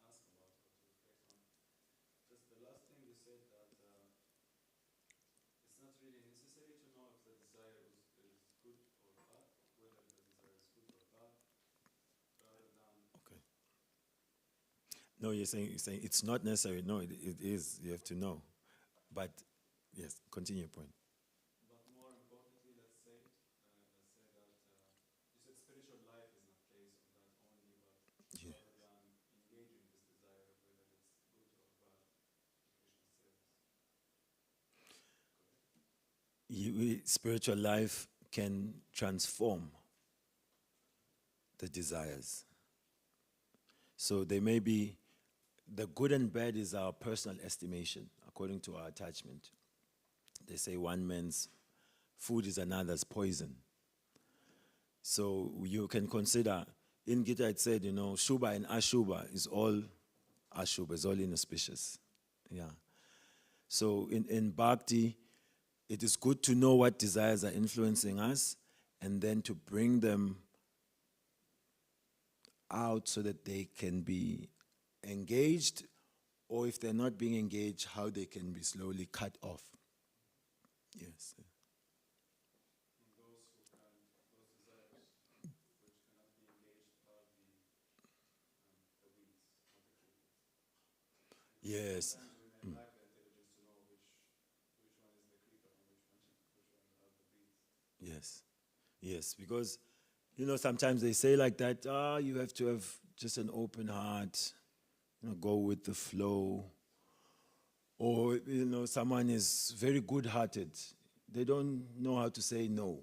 ask about or to reflect on. Just the last thing you said that it's not really necessary to know if the desire is good or bad, whether the desire is good or bad, rather than... Okay. No, you're saying it's not necessary. No, it is. You have to know. But, yes, continue your point. But more importantly, let's say that you said spiritual life is not based on that only, but Yeah. rather than engaging this desire, whether it's good or bad, in Krishna's service. Spiritual life can transform the desires. So they may be, the good and bad is our personal estimation according to our attachment. They say one man's food is another's poison. So you can consider, in Gita it said, Shubha and Ashubha is all Ashubha, is all inauspicious. Yeah. So in Bhakti, it is good to know what desires are influencing us and then to bring them out so that they can be engaged, or if they're not being engaged, how they can be slowly cut off. Yes. And those desires which cannot be engaged are the weeds, not the creepers. Yes. Sometimes we may lack the intelligence to know which one is the creeper and which one are the weeds. Yes. Yes, because sometimes they say like that, you have to have just an open heart, go with the flow. Or, someone is very good-hearted. They don't know how to say no.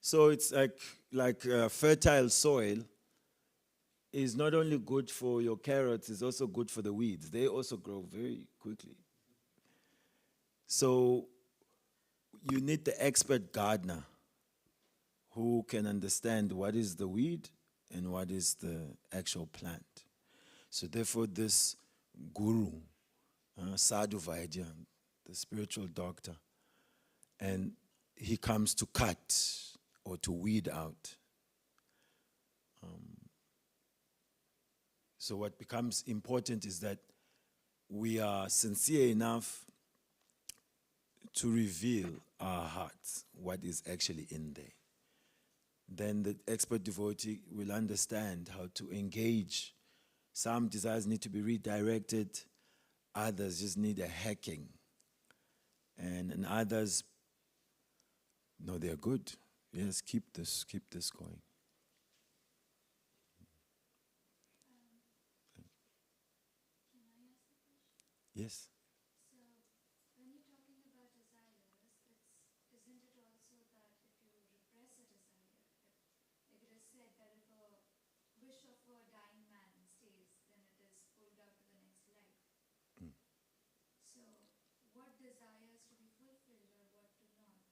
So it's like fertile soil is not only good for your carrots, it's also good for the weeds. They also grow very quickly. So you need the expert gardener who can understand what is the weed and what is the actual plant. So therefore this guru Sadhu Vaidya, the spiritual doctor, and he comes to cut or to weed out. So what becomes important is that we are sincere enough to reveal our hearts, what is actually in there. Then the expert devotee will understand how to engage. Some desires need to be redirected, others just need a hacking. And others, no, they're good. Yes, keep this going. Yes. So, when you're talking about desires, isn't it also that if you repress a desire, like it is said that if a wish of a dying man stays, then it is pulled out to the next life. So, what desires to be fulfilled or what to not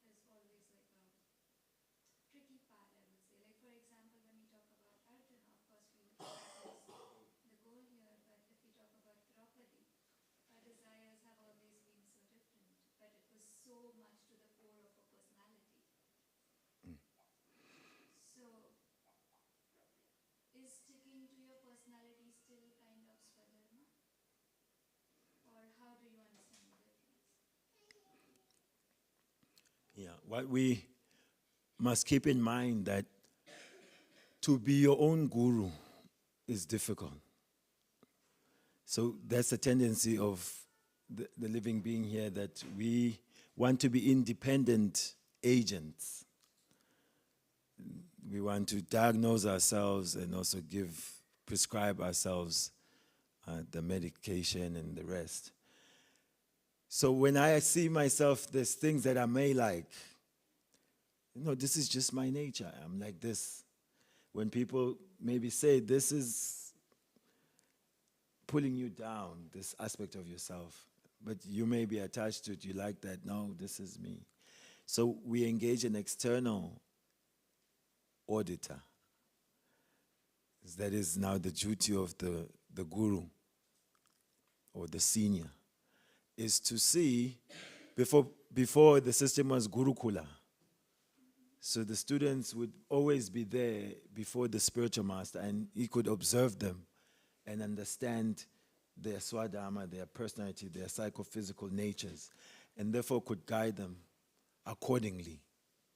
is always like a tricky part, I would say. Like, for example, when we talk about Arjuna, of course, we that is the goal here, but if we talk about Draupadi, her desires have always been so different, but it was so much to the core of her personality. So, is sticking to your personality still kind of swadharma? Or how do you understand the difference? Yeah, what we must keep in mind that to be your own guru is difficult. So that's the tendency of the living being here, that we want to be independent agents. We want to diagnose ourselves and also prescribe ourselves the medication and the rest. So when I see myself, there's things that I may like. This is just my nature. I'm like this. When people maybe say, this is pulling you down, this aspect of yourself, but you may be attached to it, you like that, no, this is me. So we engage an external auditor. That is now the duty of the guru or the senior, is to see, before the system was Gurukula, so the students would always be there before the spiritual master, and he could observe them and understand their swadharma, their personality, their psychophysical natures, and therefore could guide them accordingly.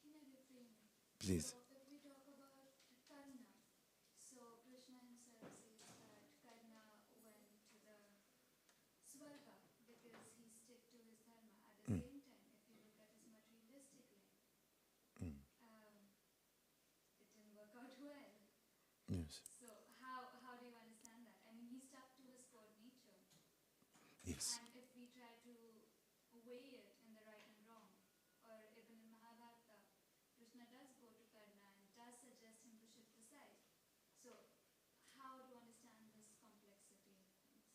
Can I reframe it? Please. So, if we talk about Karna, so Krishna himself says that Karna went to the Swarga because he stuck to his dharma. At the same time, if you look at his materialistic life, it didn't work out well. Yes. So how do you understand that? I mean, he stuck to his core nature. Yes. And if we try to weigh it in the right and wrong, or even in Mahabharata, Krishna does go to Karna and does suggest him to shift aside. So how to understand this complexity of things?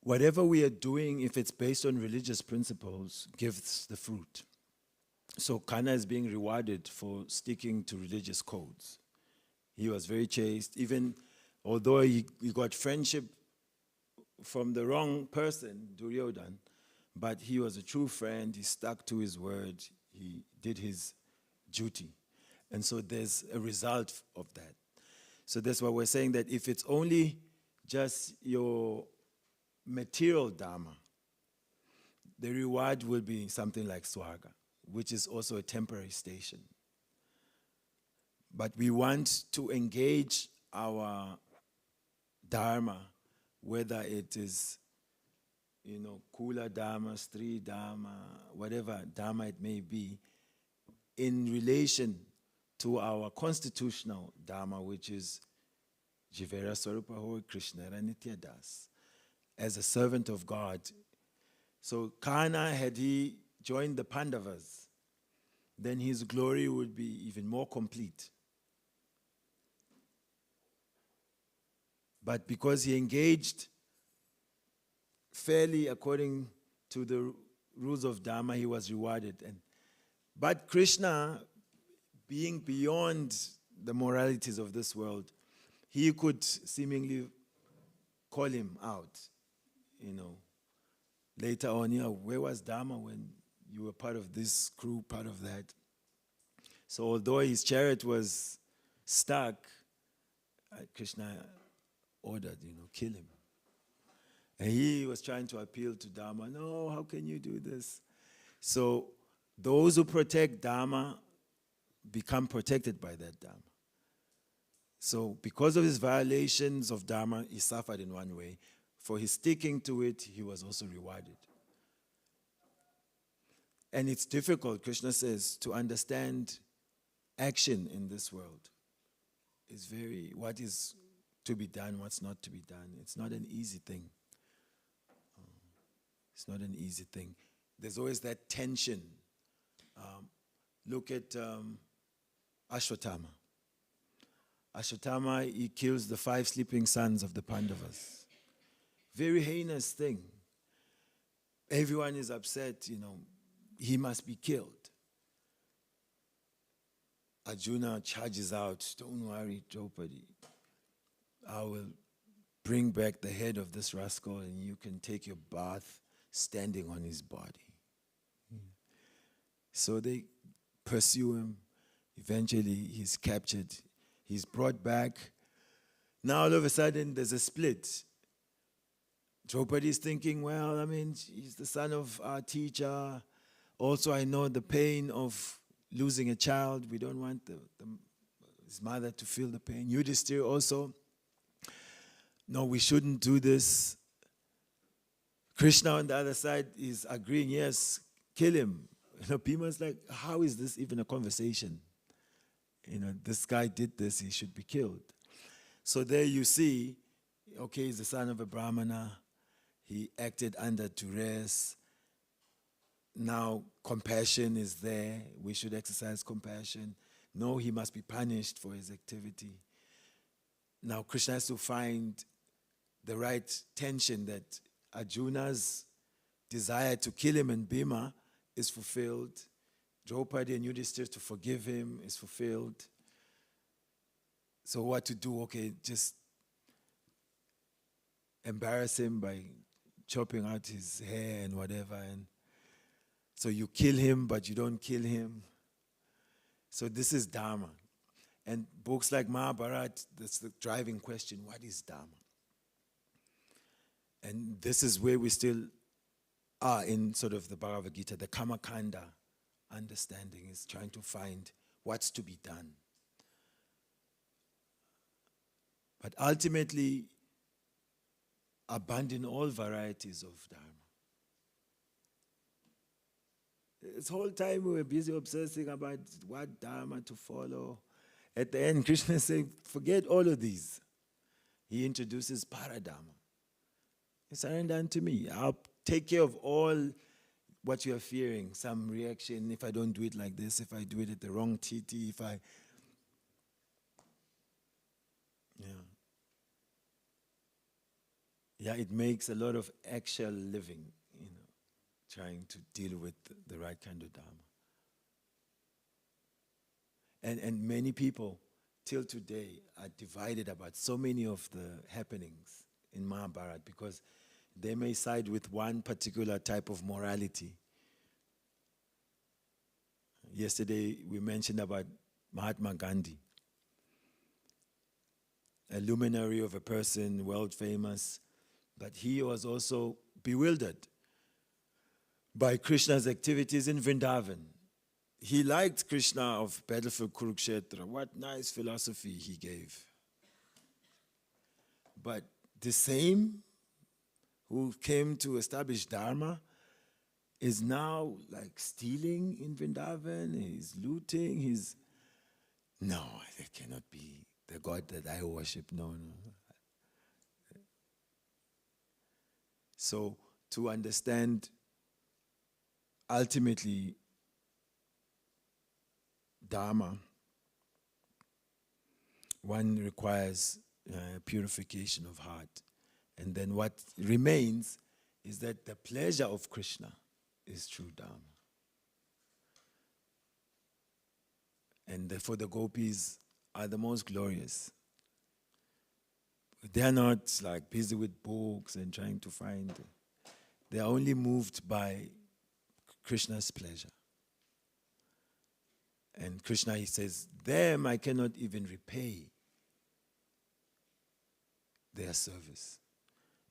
Whatever we are doing, if it's based on religious principles, gives the fruit. So Kana is being rewarded for sticking to religious codes. He was very chaste, even although he got friendship from the wrong person, Duryodhan, but he was a true friend, he stuck to his word, he did his duty. And so there's a result of that. So that's why we're saying that if it's only just your material dharma, the reward will be something like Swarga, which is also a temporary station. But we want to engage our dharma, whether it is, Kula dharma, Stri dharma, whatever dharma it may be, in relation to our constitutional dharma, which is Jivera Swarupa Hoy Krishna Nitya Das, as a servant of God. So Karna, had he joined the Pandavas, then his glory would be even more complete. But because he engaged fairly according to the rules of Dharma, he was rewarded. But Krishna, being beyond the moralities of this world, he could seemingly call him out, you know. Later on, where was Dharma when you were part of this crew, part of that? So although his chariot was stuck, Krishna ordered, kill him. And he was trying to appeal to Dharma. No, how can you do this? So those who protect Dharma become protected by that Dharma. So because of his violations of Dharma, he suffered in one way. For his sticking to it, he was also rewarded. And it's difficult, Krishna says, to understand action in this world. It's what is to be done, what's not to be done. It's not an easy thing. It's not an easy thing. There's always that tension. Look at Ashwatthama. Ashwatthama, he kills the 5 sleeping sons of the Pandavas. Very heinous thing. Everyone is upset, he must be killed. Arjuna charges out, don't worry, Draupadi. I will bring back the head of this rascal and you can take your bath standing on his body. So they pursue him. Eventually he's captured. He's brought back. Now all of a sudden there's a split. Draupadi is thinking, well, he's the son of our teacher. Also, I know the pain of losing a child. We don't want his mother to feel the pain. Yudhishthira also, no, we shouldn't do this. Krishna on the other side is agreeing, yes, kill him. Bhima's like, how is this even a conversation? This guy did this, he should be killed. So there you see, okay, he's the son of a Brahmana. He acted under duress. Now compassion is there. We should exercise compassion. No, he must be punished for his activity. Now Krishna has to find the right tension that Arjuna's desire to kill him and Bhima is fulfilled. Draupadi and Yudhishthira to forgive him is fulfilled. So what to do? Okay, just embarrass him by chopping out his hair and whatever. And so you kill him, but you don't kill him. So this is Dharma. And books like Mahabharata, that's the driving question, what is Dharma? And this is where we still are in sort of the Bhagavad Gita, the Kamakanda understanding is trying to find what's to be done. But ultimately, abandon all varieties of Dharma. This whole time we were busy obsessing about what Dharma to follow. At the end, Krishna is saying, forget all of these. He introduces Paradharma. Surrender unto me. I'll take care of all what you are fearing. Some reaction, if I don't do it like this, if I do it at the wrong titi, if I... Yeah, it makes a lot of actual living, trying to deal with the right kind of Dharma. And many people, till today, are divided about so many of the happenings in Mahabharata because they may side with one particular type of morality. Yesterday, we mentioned about Mahatma Gandhi, a luminary of a person, world famous, but he was also bewildered by Krishna's activities in Vrindavan. He liked Krishna of battlefield Kurukshetra. What nice philosophy he gave. But the same who came to establish Dharma is now like stealing in Vrindavan, he's looting, no, that cannot be the God that I worship, no. So to understand ultimately Dharma, one requires purification of heart. And then what remains is that the pleasure of Krishna is true Dharma. And therefore the gopis are the most glorious. They are not like busy with books and trying to find. They are only moved by Krishna's pleasure. And Krishna, he says, them I cannot even repay their service.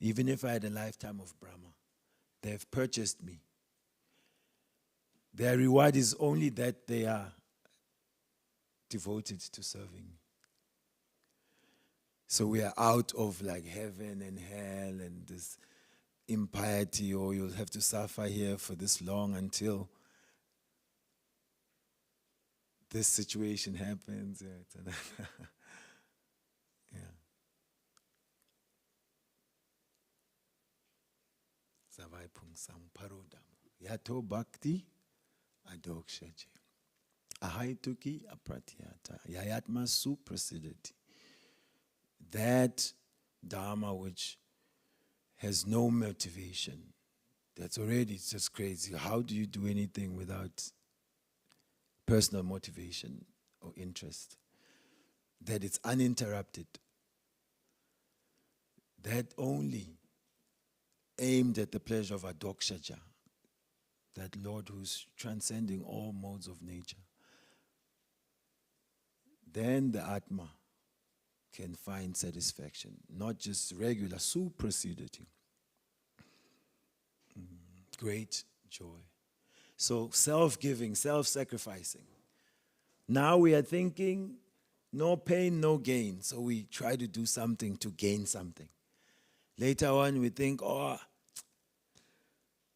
Even if I had a lifetime of Brahma, they have purchased me. Their reward is only that they are devoted to serving me. So we are out of like heaven and hell and this impiety, or you'll have to suffer here for this long until this situation happens. Yeah. Savai pungsam parodam. Yato bhakti adokshaji. Ahaituki apratyata. Yayatma suprasidati. That dharma which has no motivation, that's already just crazy. How do you do anything without personal motivation or interest? That it's uninterrupted. That only aimed at the pleasure of Adokshaja, that Lord who's transcending all modes of nature. Then the Atma can find satisfaction, not just regular, suprasidati. Great joy. So self-giving, self-sacrificing. Now we are thinking, no pain, no gain. So we try to do something to gain something. Later on we think, oh,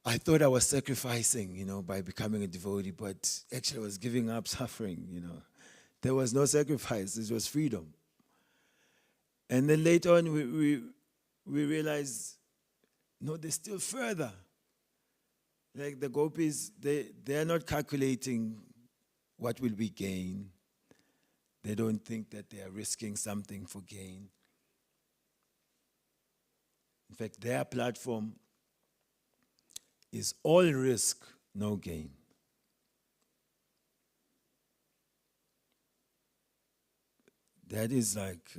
I thought I was sacrificing, by becoming a devotee, but actually I was giving up suffering, There was no sacrifice, it was freedom. And then later on we realize, no, there's still further. Like the gopis, they are not calculating what will we gain. They don't think that they are risking something for gain. In fact, their platform is all risk, no gain. That is like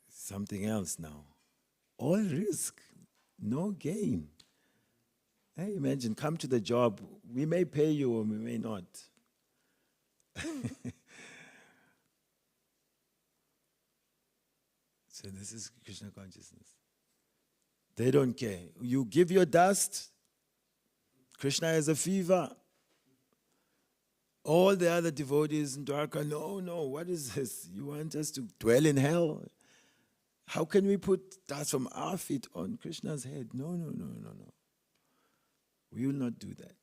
something else now. All risk, no gain. Hey, imagine, come to the job. We may pay you or we may not. So this is Krishna consciousness. They don't care. You give your dust, Krishna has a fever. All the other devotees in Dwarka, no, what is this? You want us to dwell in hell? How can we put dust from our feet on Krishna's head? No. We will not do that.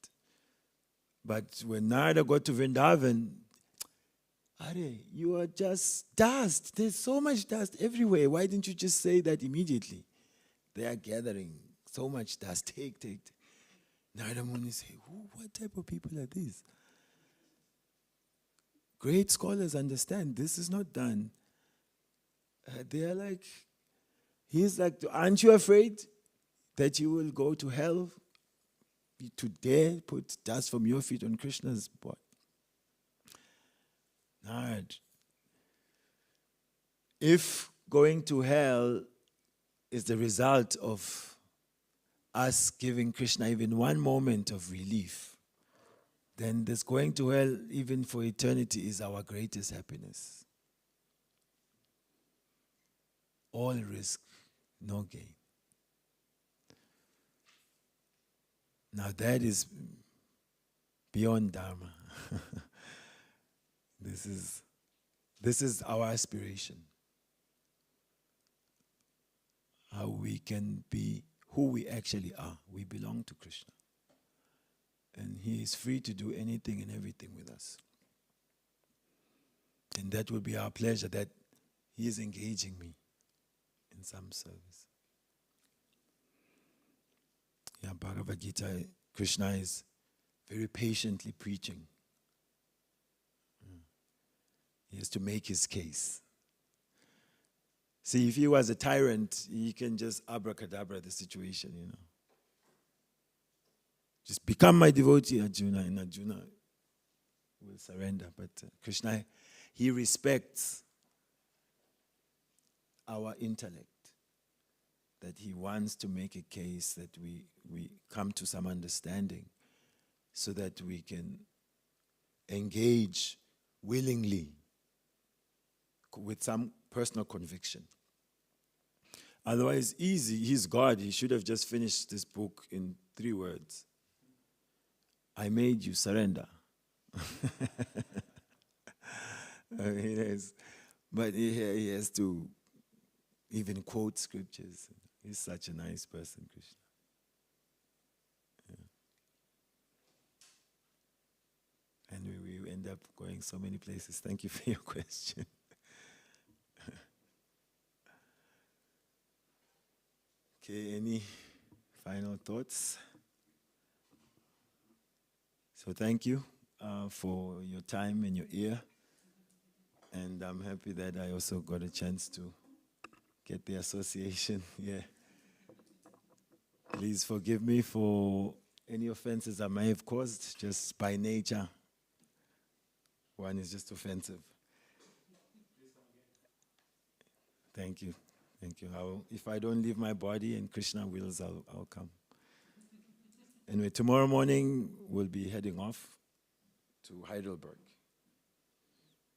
But when Narada got to Vrindavan, Are, you are just dust. There's so much dust everywhere. Why didn't you just say that immediately? They are gathering so much dust. Take. Narada Muni say, what type of people are these? Great scholars understand this is not done. They are like, he's like, aren't you afraid that you will go to hell to dare put dust from your feet on Krishna's body? Narad, if going to hell is the result of us giving Krishna even one moment of relief, then this going to hell even for eternity is our greatest happiness. All risk, no gain. Now that is beyond Dharma. This is our aspiration. How we can be who we actually are. We belong to Krishna. And He is free to do anything and everything with us. And that will be our pleasure, that He is engaging me in some service. Yeah, Bhagavad Gita, Krishna is very patiently preaching. He has to make his case. See, if he was a tyrant, he can just abracadabra the situation, Just become my devotee, Arjuna, and Arjuna will surrender. But Krishna, He respects our intellect. that he wants to make a case that we come to some understanding so that we can engage willingly with some personal conviction. Otherwise, easy, he's God. He should have just finished this book in 3 words. I made you surrender. But he has to even quote scriptures. He's such a nice person, Krishna. Yeah. And we end up going so many places. Thank you for your question. Okay, any final thoughts? So thank you for your time and your ear. And I'm happy that I also got a chance to get the association here. Please forgive me for any offenses I may have caused, just by nature. One is just offensive. Thank you. Thank you. If I don't leave my body and Krishna wills, I'll come. Anyway, tomorrow morning we'll be heading off to Heidelberg.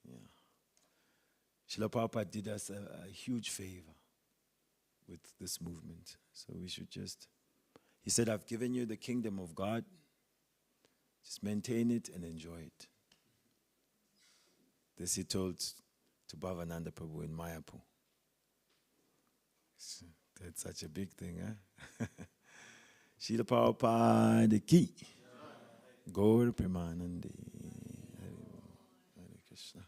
Yeah. Srila Prabhupada did us a huge favor with this movement. So we should he said, I've given you the kingdom of God. Just maintain it and enjoy it. This he told to Bhavananda Prabhu in Mayapur. That's such a big thing, huh? Srila Prabhupada ki. Gaur Premanande. Hare Krishna.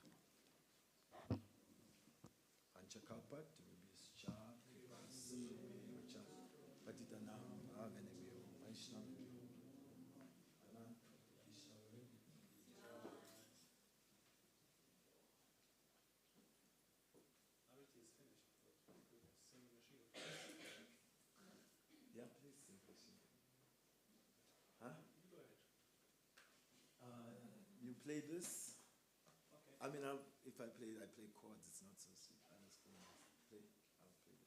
You play this? Okay. I mean, if I play chords, it's not so sweet. I'll play the trumpet.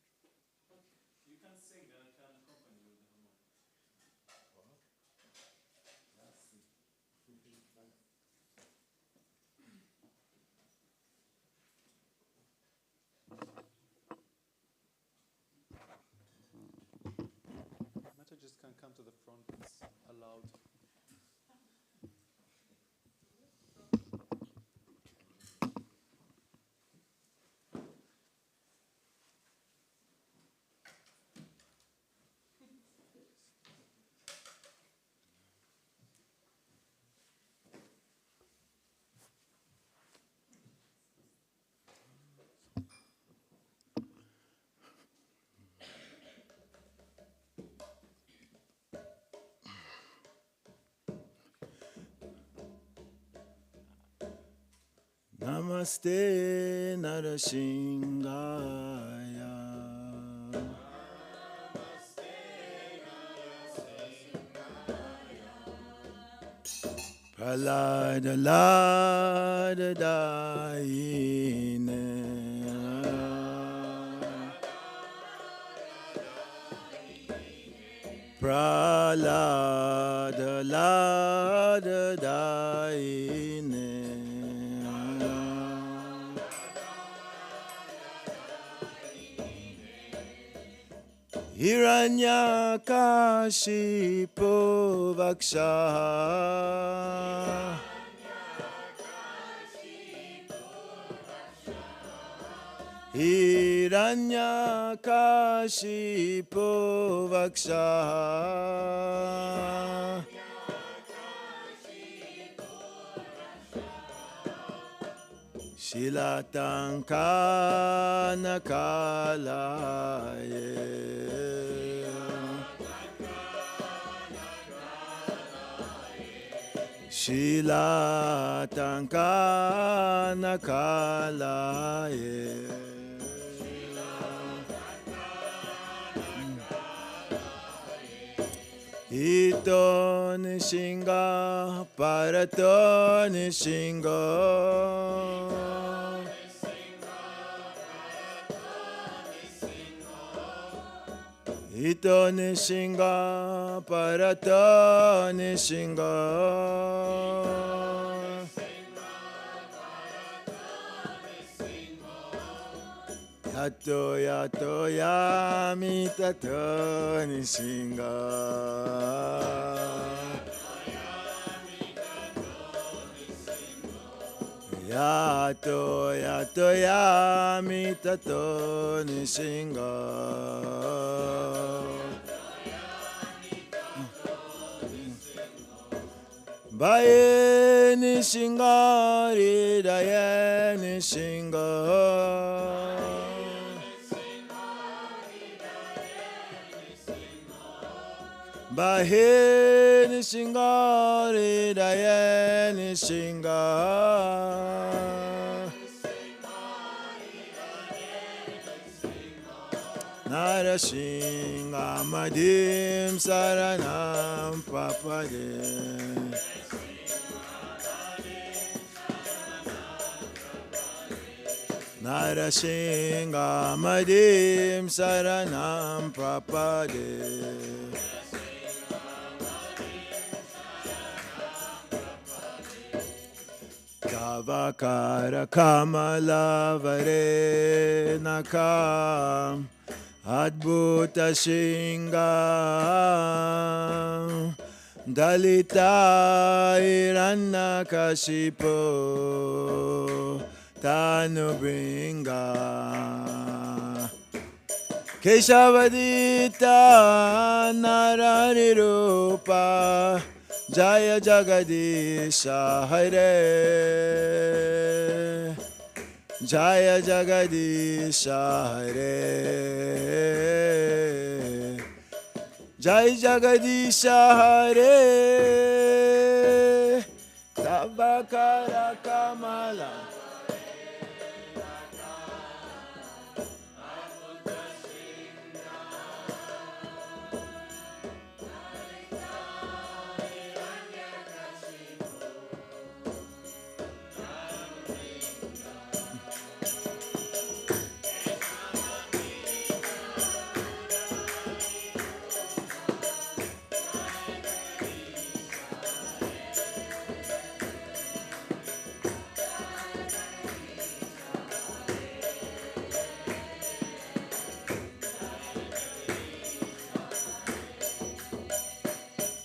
You can sing and I can accompany you with the harmonium. Let's see. Meta just can come to the front, it's allowed. Namaste Narasingaya. Pralada Lada Daine. Pralada Lada Daine. Hiranyakashipu Vaksha. Hiranyakashipu Vaksha. Shilatankana Kalaye. Shilatankana Kalaye. Ito Nishinga Parato Nishinga. Ito nishinga parato nishinga. Yato yato yami tato nishinga. Yato yato yami tato nishinga. Baye nishinga ridaye nishinga. Bahe nishinga ridaye nishinga. Narashinga madim saranam papade. Narashinga madim saranam papade. Tavakara kamala vare nakam adbhuta shinga dalita iranna kashipo tanubringa keshavadita nararirupa Jaya Jagadisha Hare Jaya Jagadisha Hare Jai Jagadisha Hare Tavakara Kamala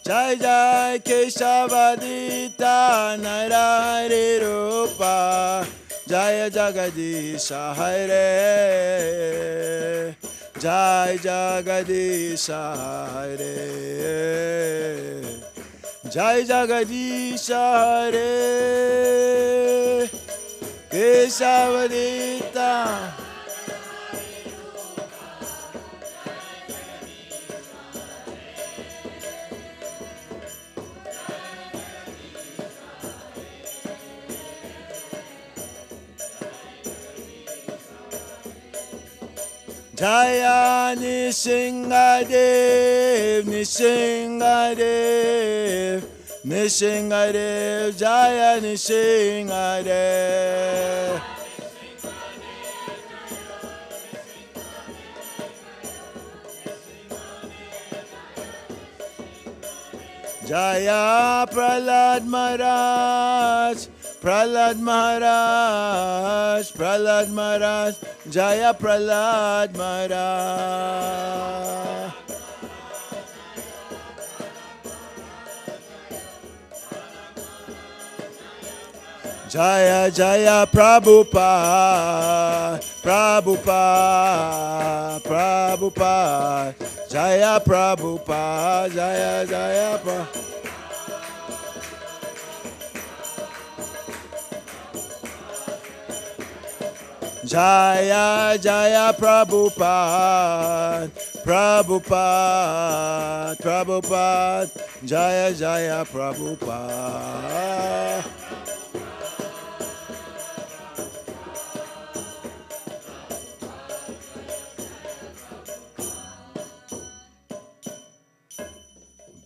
Jai Jai Keshavadita Narari Rupa Jaya Jagadisha Hare Jai Jagadisha Hare Jai Jagadisha Hare Keshavadita Jaya Nishingadev, Nishingadev, Nishingadev, Jaya Nishingadev. Jaya Prahlad Maharaj, Prahlad Maharaj, Prahlad Maharaj, Jaya Prahlad Maharaj. Jaya Jaya Prabhupada, Prabhupada, Prabhupada, Jaya Prabhupada, Jaya Jaya Prabhupada. Jaya Jaya Prabhupada, Prabhupada, Prabhupada, Jaya Jaya Prabhupada.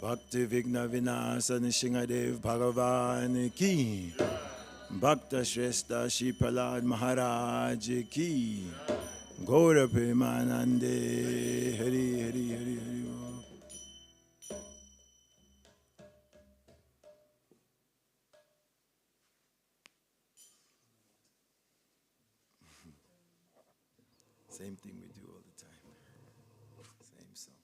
Bhakti Vigna Vinasa Nishingadev Bhagavan Ki. Bhakta Shrestha Shri Prahlad Maharaj Ki. Gaura Premanande Hari Hari Hari Hari. Same thing we do all the time. Same song.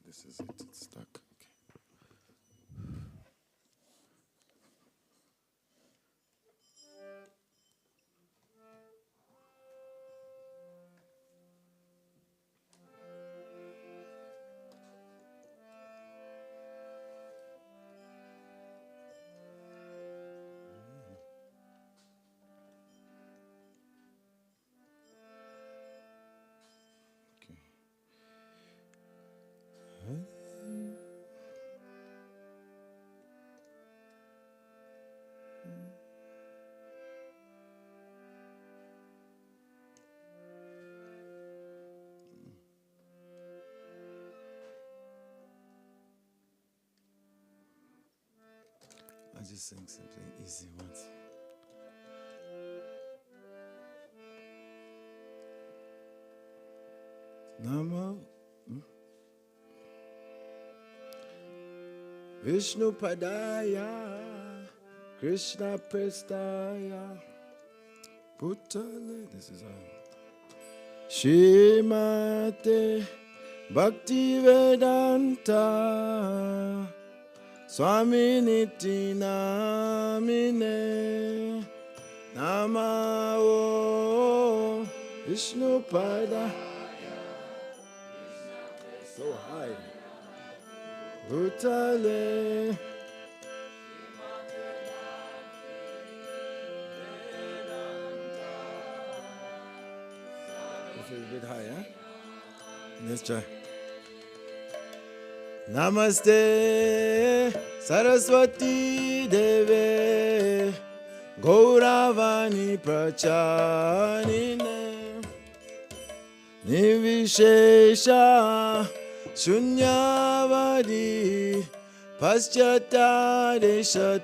This is it. It's stuck. Okay. Okay. I'll just sing something easy once. Namo Vishnu Padaya Krishna Prestaya Bhutale. This is how. Shrimate Bhakti Vedanta Swami Niti Namine Namao Vishnu Pada. So high. Bhutale. This is a bit high, huh? Let's try. Namaste Saraswati Deve Gauravani Pracharine Nivishesha Shunyavadi Paschata Deshatarine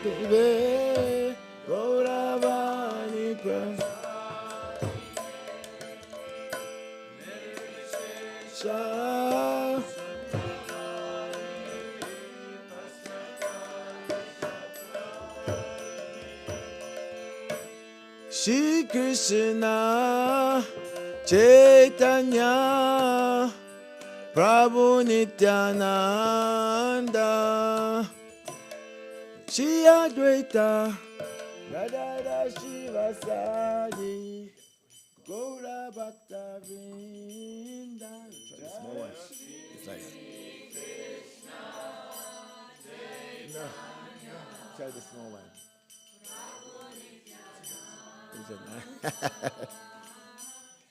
Deve Gauravani Pracharine Shri Krishna Chaitanya Prabhu Nityananda Shri Advaita Radha Shivasadi Gaura Bhakta Vrinda. Try the small one. It's like no. Try the small one.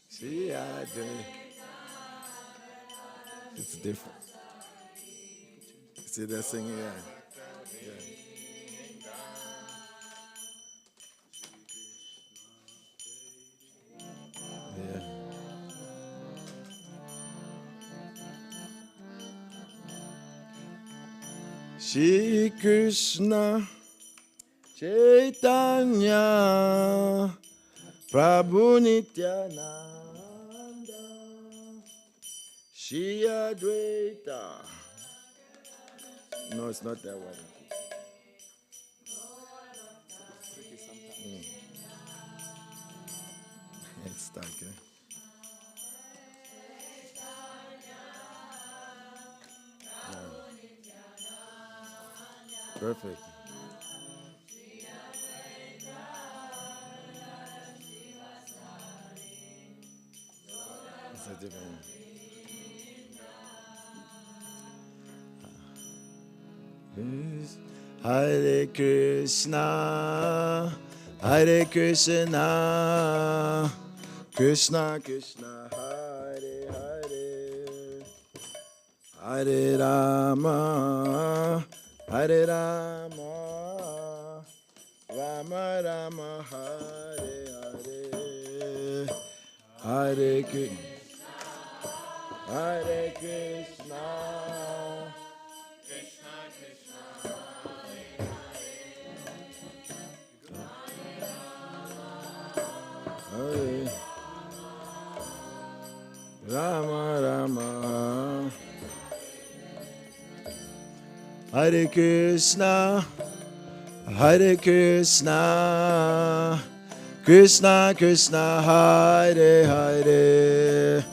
See, it's different. See, they're singing, yeah. Yeah. Shri Krishna Chaitanya Prabhu Nityananda Shri Advaita. No, it's not that one. It's stuck, eh? Yeah. Perfect. It's a different one. Hare Krishna, Hare Krishna, Krishna Krishna, Hare Hare, Hare Rama, Hare Rama, Rama Rama, Hare Hare Krishna, Hare Krishna, Krishna Krishna, Hare Rama Rama, Hare Krishna, Hare Krishna, Krishna Krishna, Hare Hare,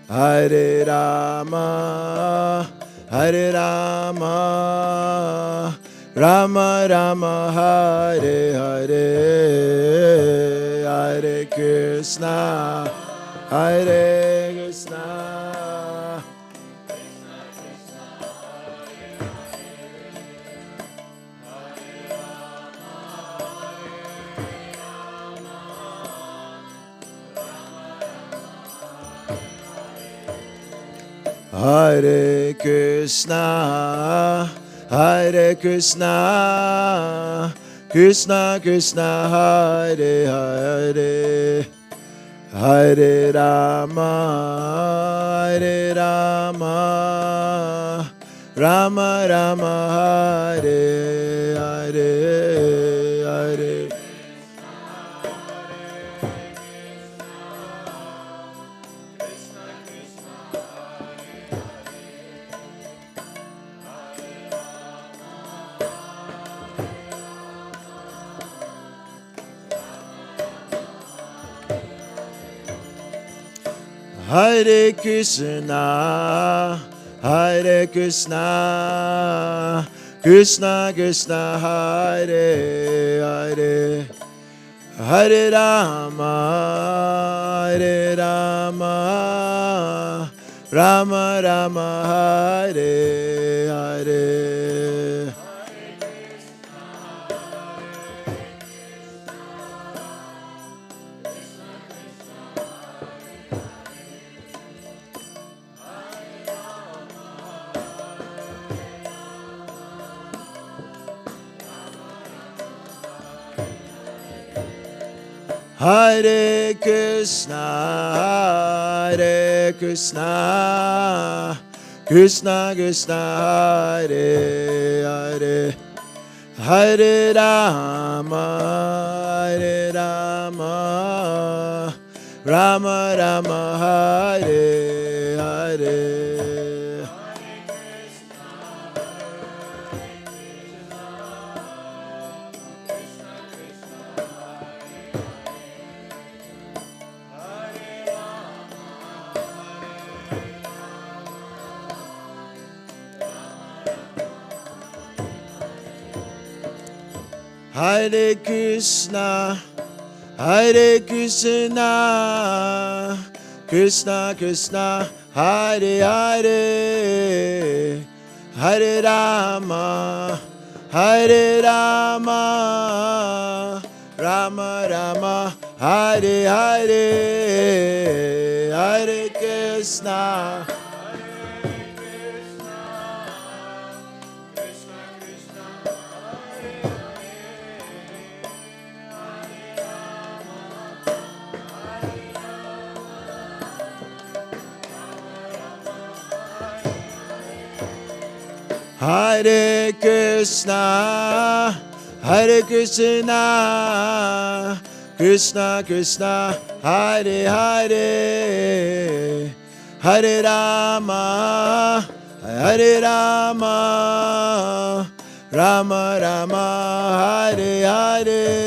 Hare Rama, Hare Rama, Rama Rama, Hare Hare, Hare Krishna, Hare Krishna, Hare Krishna, Hare Krishna, Krishna Krishna, Hare Hare, Hare Rama, Hare Rama, Rama Rama, Hare Hare, Hare Hare Krishna, Hare Krishna, Krishna Krishna, Hare Hare, Hare Rama, Hare Rama, Rama Rama, Hare Hare. Hare Krishna, Hare Krishna, Krishna Krishna, Hare Hare, Hare Rama, Hare Rama, Rama Rama, Hare Hare. Hare Krishna, Hare Krishna, Krishna Krishna, Hare Hare, Hare Rama, Hare Rama, Rama Rama, Hare Hare, Hare Krishna. Hare Krishna, Hare Krishna, Krishna Krishna, Hare Hare, Hare Rama, Hare Rama, Rama Rama, Hare Hare.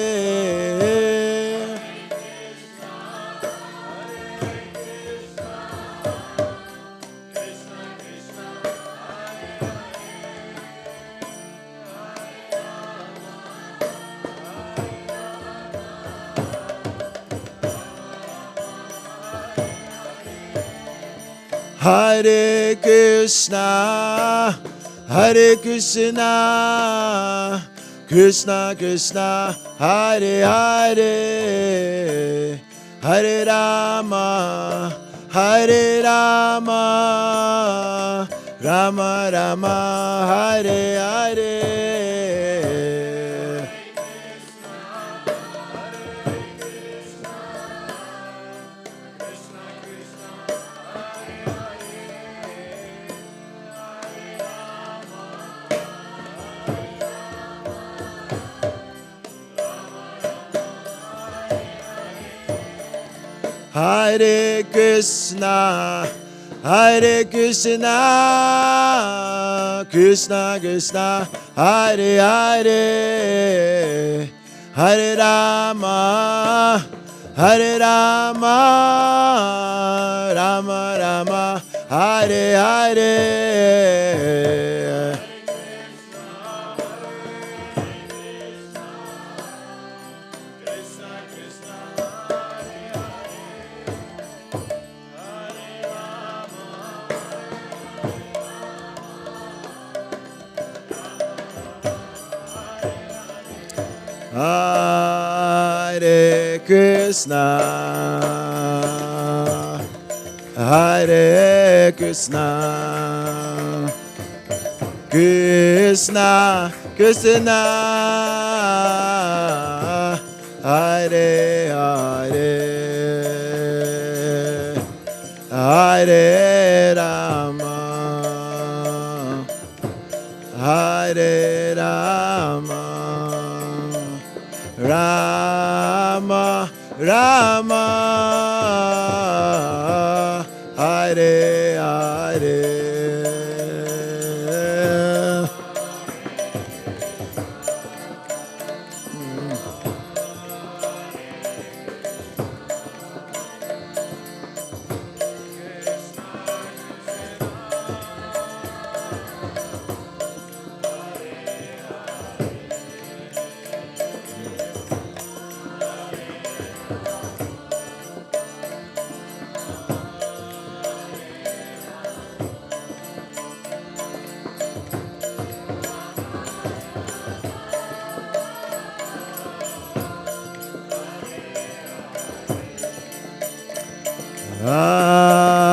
Hare Krishna, Hare Krishna, Krishna Krishna, Hare Hare, Hare Rama, Hare Rama, Rama Rama, Hare Hare. Hare Krishna, Hare Krishna, Krishna Krishna, Hare Hare, Hare Rama, Hare Rama, Rama Rama, Hare Hare. Hare Krishna, Hare Krishna, Krishna Krishna, Hare Hare, Hare Rama, Hare Rama, Rama Rama, Hare Hare.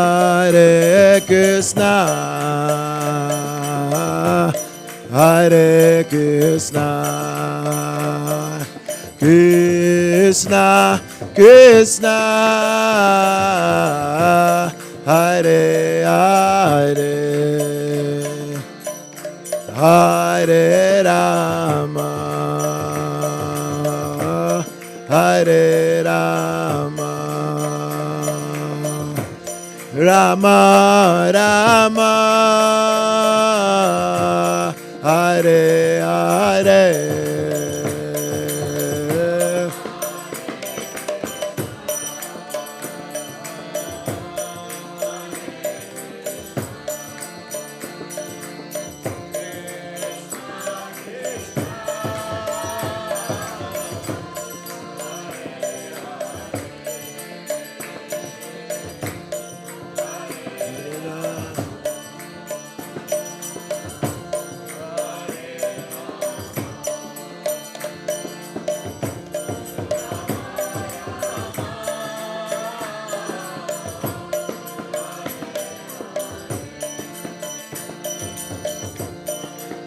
Hare Krishna, Hare Krishna, Krishna Krishna, Hare Hare, Hare Rama, Hare Rama, Rama Rama, Hare Hare.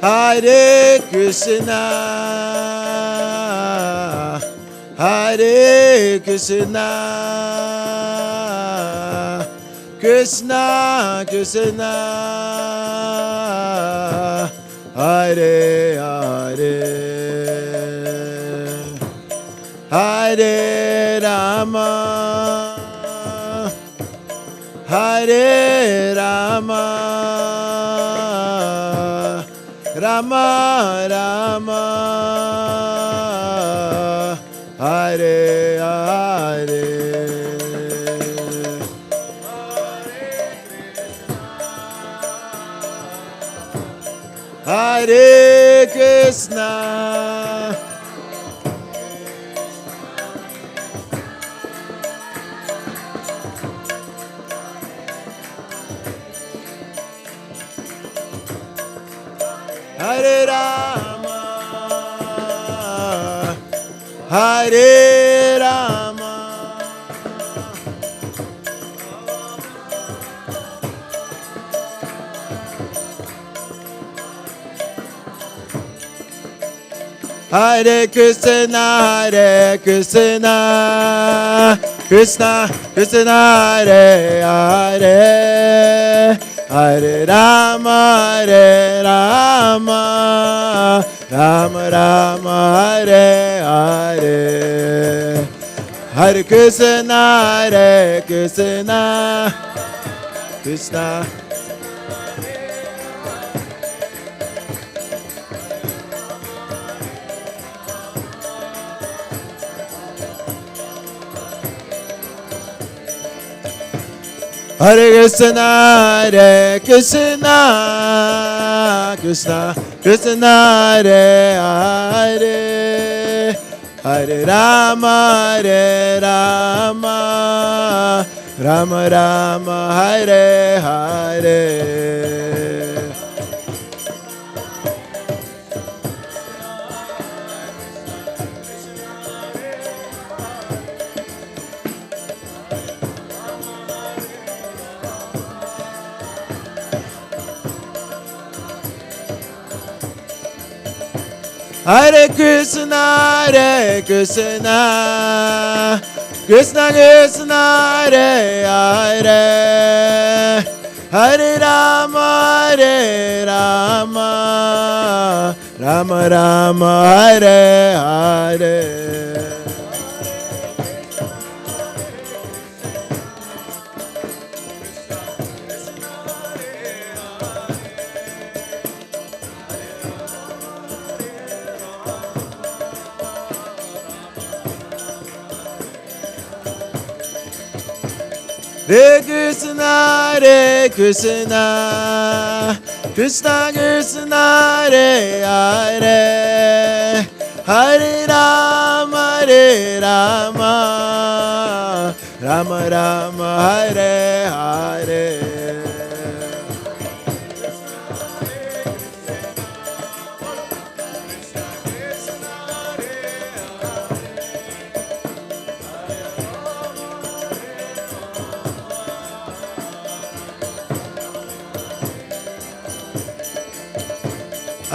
Hare Krishna, Hare Krishna, Krishna Krishna, Hare Hare, Hare Rama, Hare Rama, Rama Rama, Hare Hare, Hare Krishna, Hare Rama, Hare Rama, Hare Krishna, Hare Krishna, Krishna Krishna, Hare Hare, Hare Rama, Hare Rama, Rama Rama, Hare Hare, Hare Krishna, Hare Krishna, Krishna. Hare Krishna, Hare Krishna, Krishna Krishna, Hare Hare, Hare Rama, Hare Rama, Rama Rama, Hare Hare. Hare Krishna, Hare Krishna, Krishna Krishna, Hare Hare, Hare Rama, Hare Rama, Rama Rama, Hare Hare. Hare Krishna, Hare Krishna, Krishna Krishna, Hare Hare, Hare Rama, Hare Rama, Rama Rama, Hare Hare.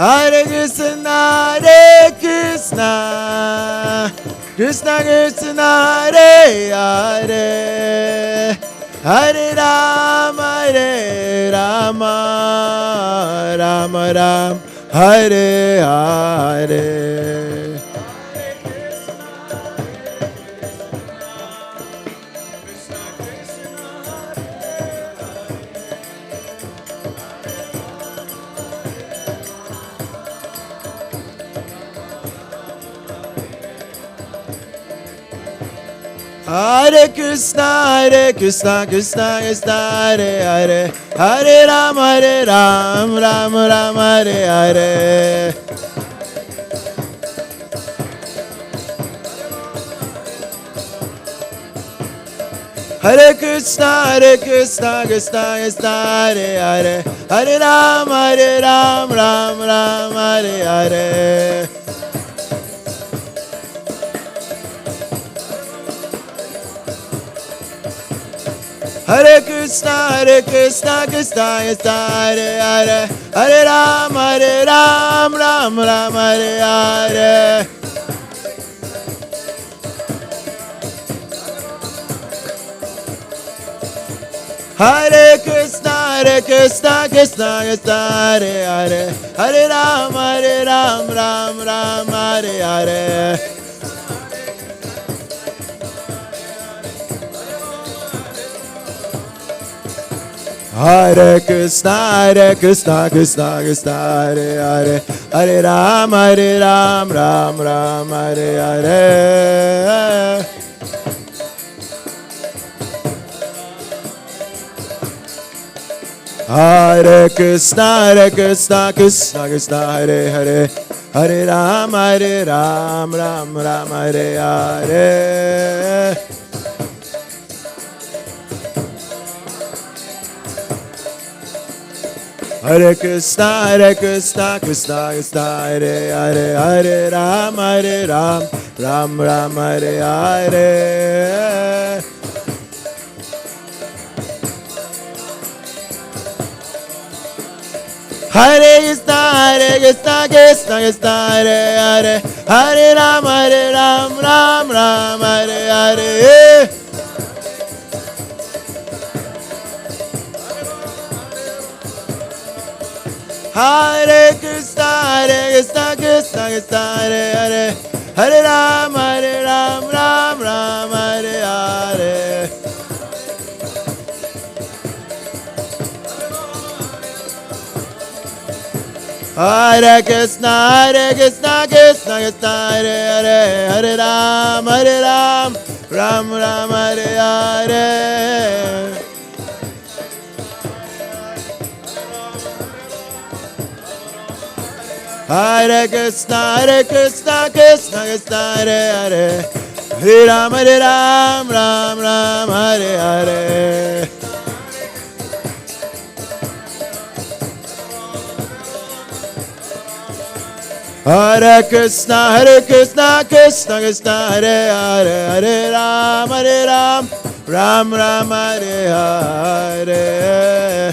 Hare Krishna, Hare Krishna, Krishna Krishna, Hare Hare, Hare Rama, Hare Rama, Rama Rama, Hare Hare. Hare Krishna, Hare Krishna, Krishna Krishna, Hare Hare, Hare Rama, Hare Rama, Rama Rama, Hare Hare. Hare Krishna, Krishna Krishna, Hare Hare, Hare Rama, Rama Rama, Hare Hare. Hare Krishna, Krishna Krishna, Hare Hare, Hare Rama, Rama Rama, Hare Hare. Hare Krishna, Krishna Krishna, Hare Hare, Hare Rama, Rama Rama, Hare Hare. Hare Krishna, Krishna Krishna, Hare Hare, Hare Rama, Rama Rama, Hare Hare. Hare Krishna, Krishna Krishna, Hare Hare, Hare Rama, Rama Rama, Hare Hare. Hare Krishna, Krishna Krishna, Hare Hare, Hare Rama, Rama Rama, Hare Hare. Hare Krishna, Krishna Krishna, Hare Hare, Hare Rama, Rama Rama, Hare Hare. Hare Krishna, Krishna Krishna, Hare Hare, Hare Rama, Rama Rama, Hare Krishna, Krishna Krishna, Hare Hare, Hare Ram, Ram Ram, Hare Hare. Hare Krishna, Krishna Krishna, Hare Hare, Hare Ram, Ram Ram, Hare Hare. Hare Krishna, Krishna Krishna, Hare Hare, Hare Ram, Ram Ram, Hare Hare.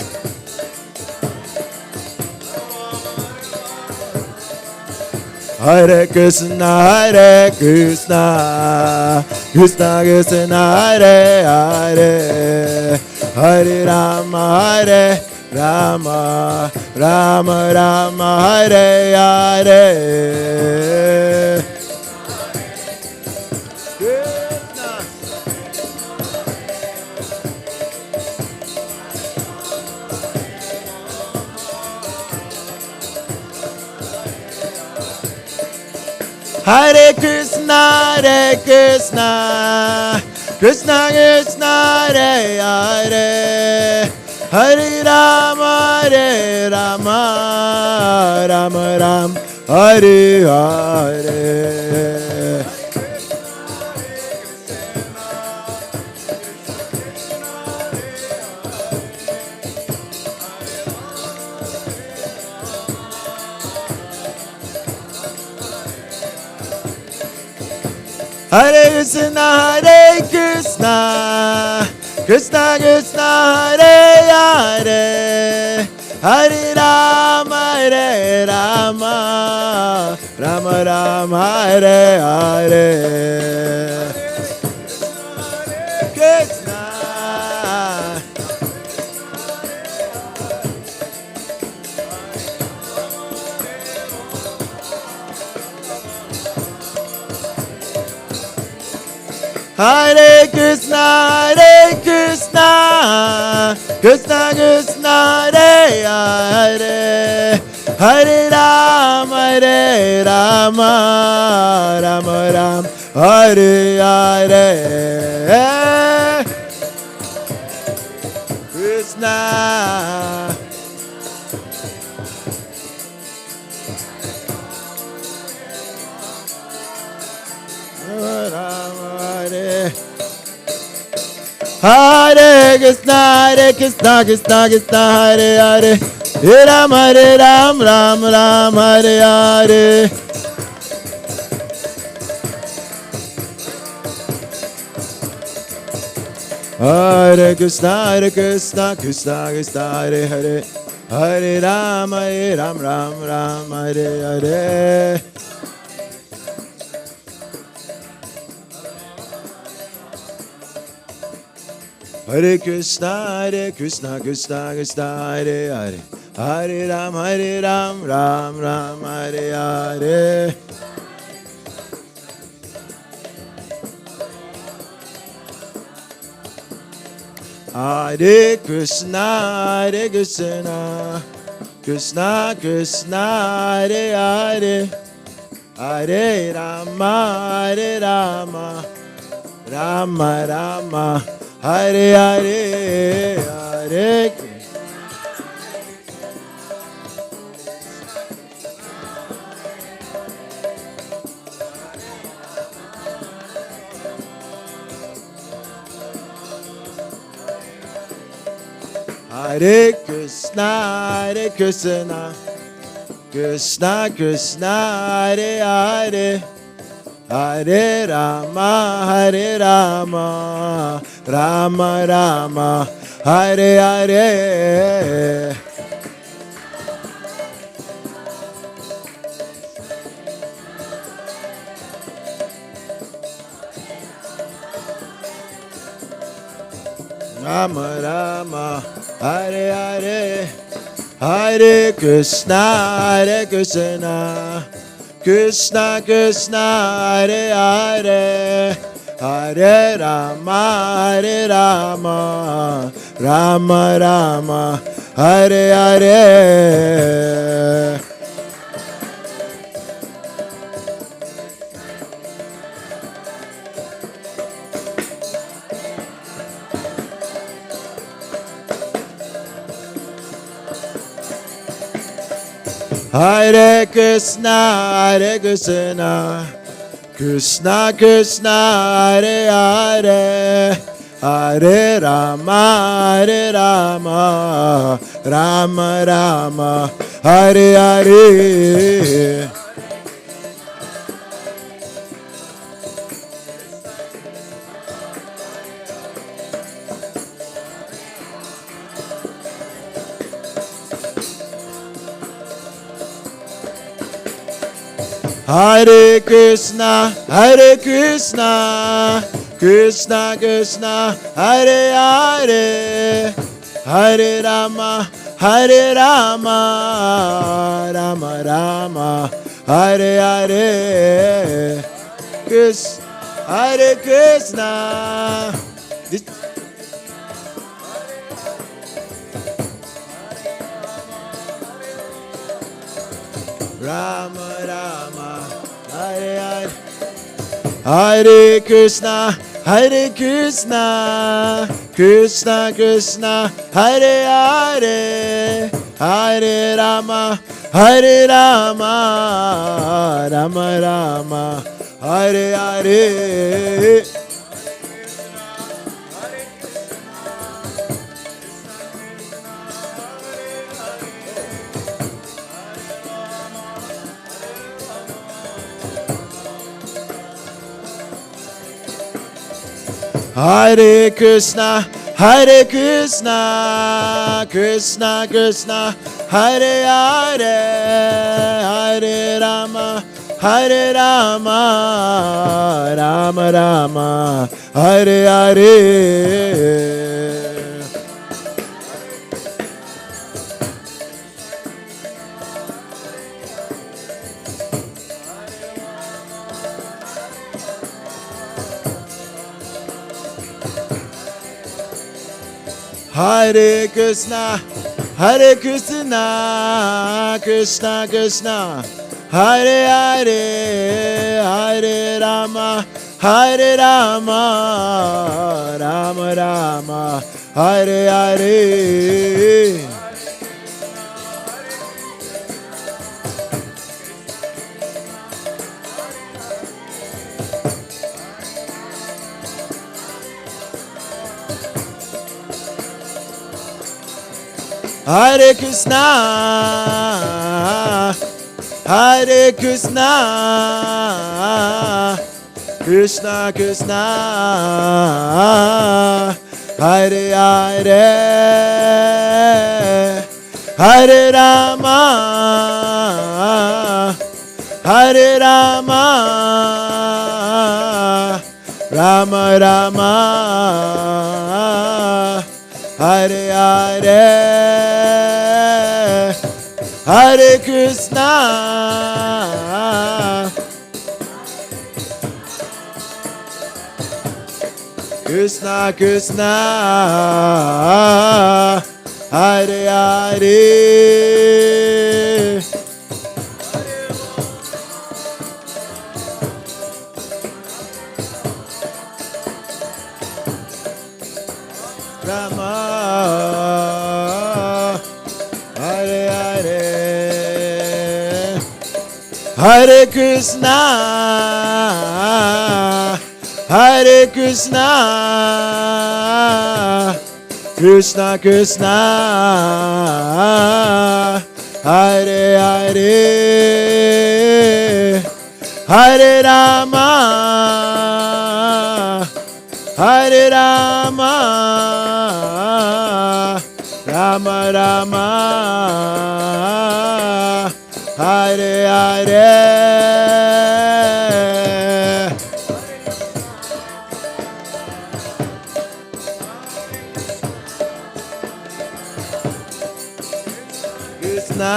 Hare Krishna, Krishna Krishna, Hare Hare, Hare Rama, Rama Rama, Hare Hare. Hare Krishna, Krishna Krishna, Hare Hare, Hare Rama, Rama Ram, Hare Hare. Hare Krishna, Krishna Krishna, Hare Hare, Hare Rama, Rama Rama, Hare Hare. Krishna. Hare Krishna, Krishna Krishna, Hare Hare, Hare Rama, Rama Ram, Hare Hare. Krishna. Hare Krishna, Krishna Krishna, Hare Hare, Hare Ram, Ram Ram, Hare Hare. Hare Krishna, Krishna Krishna, Hare Hare, Hare Ram, Ram Ram, Hare Hare. Hare Krishna, Krishna Krishna, Hare Hare, Hare Ram, Ram Ram, Hare Hare. Hare Krishna, Krishna Krishna, Hare Hare, Hare Rama, Rama Rama, Hare Hare, Hare Krishna, Krishna Krishna, Hare Hare, Hare Rama, Rama Rama, Hare Hare. Rama Rama, Hare Hare, Hare Krishna, Krishna Krishna, Hare Hare, Hare Rama, Rama Rama, Hare Hare. Hare Krishna, Hare Krishna, Krishna Krishna, Hare Hare, Hare Rama, Hare Rama, Rama Rama, Hare Hare. Hare Krishna, Krishna Krishna, Hare Hare, Hare Rama, Rama Rama, Hare Hare. Hare Krishna. Rama Rama, Hare Hare. Hare Krishna, Krishna Krishna, Hare Hare, Hare Rama, Rama Rama, Hare Hare. Hare Krishna, Krishna Krishna, Hare Hare, Hare Rama, Rama Rama, Hare Hare. Hare Krishna, Krishna Krishna, Hare Hare, Hare Rama, Rama Rama, Hare Hare. Hare Krishna, Krishna Krishna, Hare Hare, Hare Rama, Rama Rama, Hare Hare. Hare Krishna, Krishna Krishna, Hare Hare. Rama, Hare Hare. Hare Krishna, Krishna Krishna, Hare Hare, Hare Rama, Rama Rama, Hare Hare. Krishna,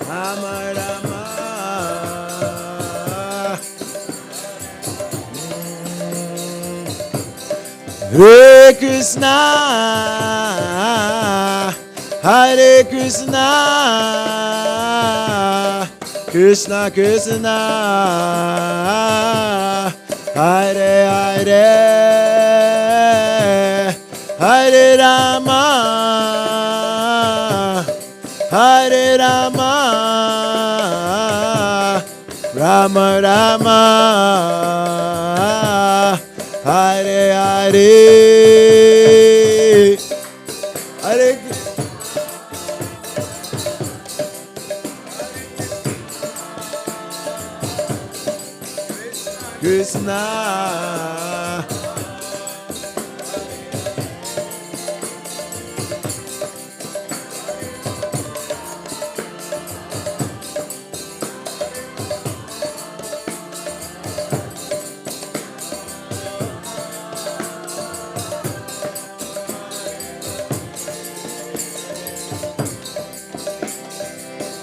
Rama Rama, Hare Krishna, Hare Krishna, Krishna Krishna, Hare Hare, Hare Rama, Hare Rama, Rama Rama, Hare Hare, Hare Krishna.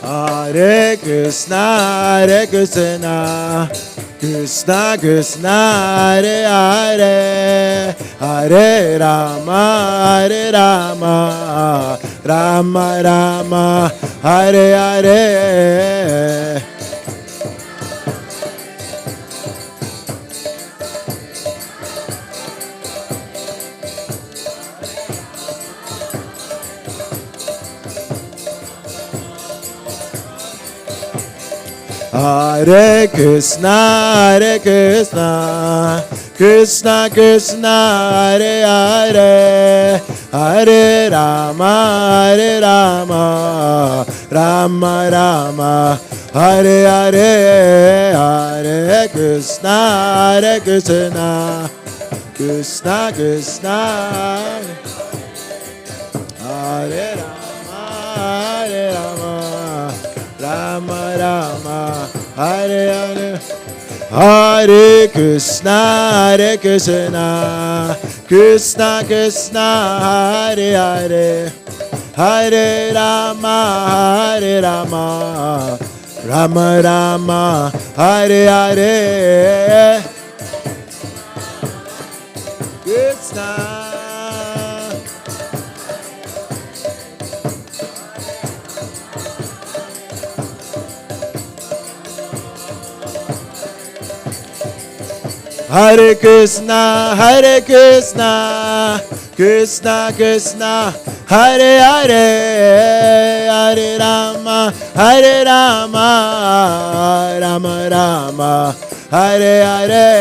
Hare Krishna, Hare Krishna, Krishna Krishna, Hare Hare, Hare Rama, Hare Rama, Rama Rama, Hare Hare. Hare Krishna, Hare Krishna, Krishna Krishna, Hare Hare, Hare Rama, Hare Rama, Rama Rama, Hare Hare, Hare Krishna, Hare Krishna, Krishna Krishna, Hare Rama, Hare Rama, Rama Rama, Hare Hare. Hare Krishna, Hare Krishna, Krishna Krishna, Hare Hare, Hare Rama, Hare Rama, Rama Rama, Hare Hare. Krishna. Hare Krishna, Hare Krishna, Krishna Krishna, Hare Hare, Hare Rama, Hare Rama, Rama Rama, Hare Hare,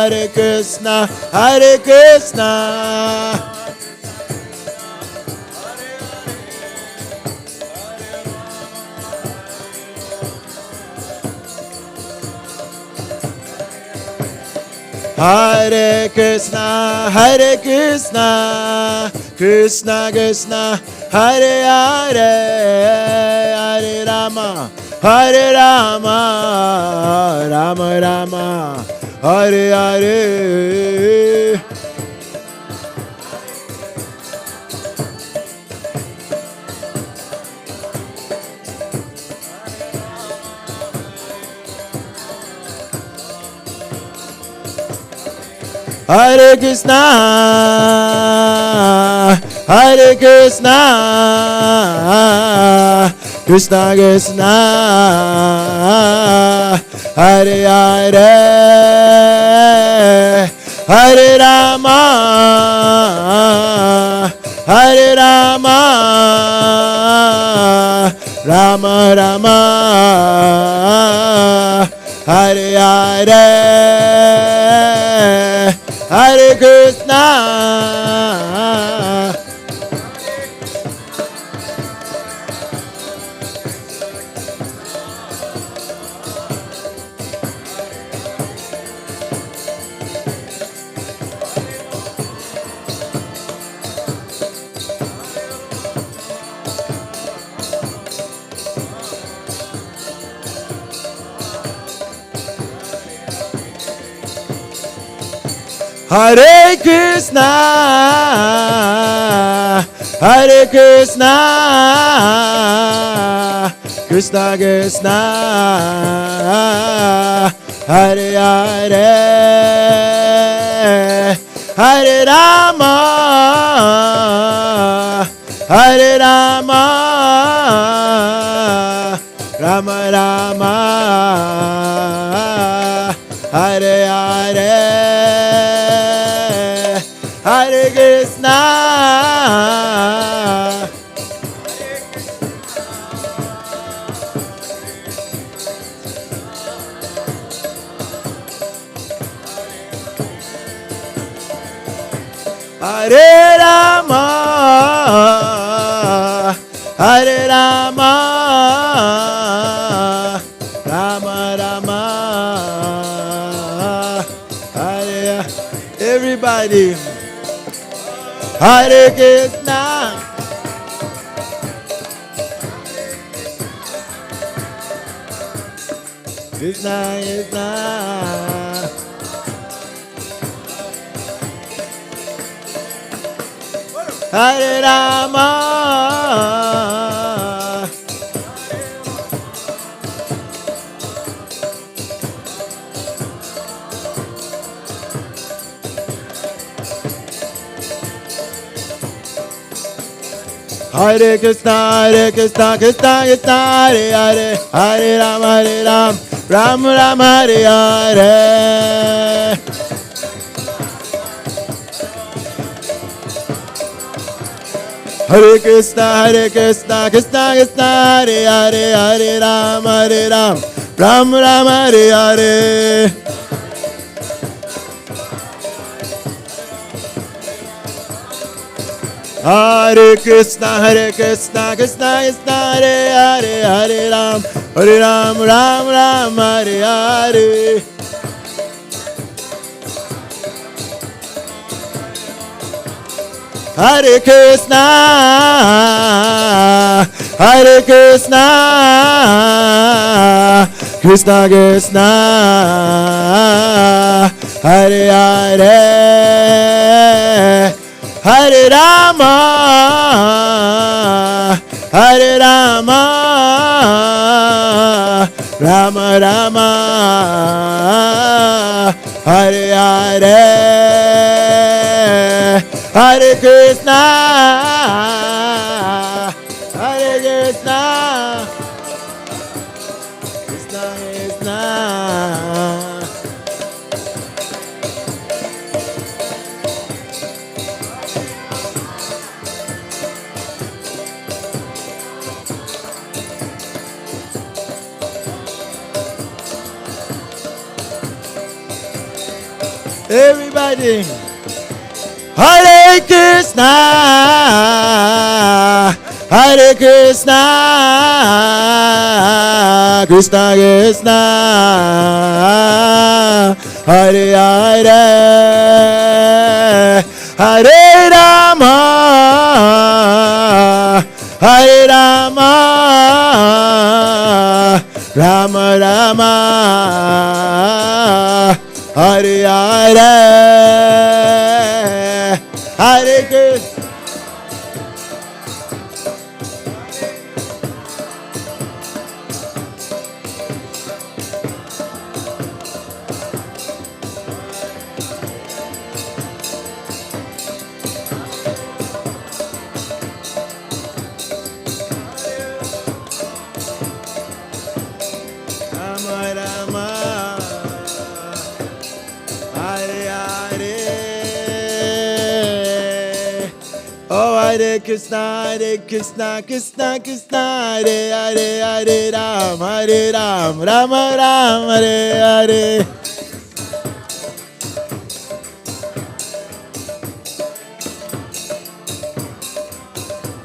Hare Krishna, Hare Krishna. Hare Krishna, Hare Krishna, Krishna Krishna, Hare Hare, Hare Rama, Hare Rama, Rama Rama, Hare Hare. Hare Krishna, Hare Krishna, Krishna Krishna, Hare Hare, Hare Rama, Hare Rama, Rama Rama, Hare Hare, Hare Krishna. Hare Krishna, Hare Krishna, Krishna Krishna, Hare Hare, Hare Rama, Hare Rama, Rama Rama, Hare Hare, Hare Krishna, Hare Rama, Hare Rama, Rama Rama, Hare. Everybody, Hare Krishna, Krishna Krishna. Hare Rama, Hare Krishna, Hare Krishna, Krishna Krishna, Hare Hare, Hare Rama, Hare Ram, Ram Ram, Hare Hare. Hare Krishna, Krishna Krishna, Hare Hare, Hare Ram, Ram Ram, Hare Hare. Hare Krishna, Krishna Krishna, Hare Hare, Hare Ram, Ram Ram, Hare Hare. Hare Krishna, Krishna Krishna, Hare Hare, Hare Rama, Rama Rama, Hare Hare. Hare Krishna, Krishna Krishna. Everybody, Hare Krishna, Krishna Krishna, Hare Hare, Hare Rama, Rama Rama, Hare Hare, Hare Krishna. Hare Krishna, Krishna Krishna, Hare Hare, Hare Ram, Rama Ram, Hare Hare.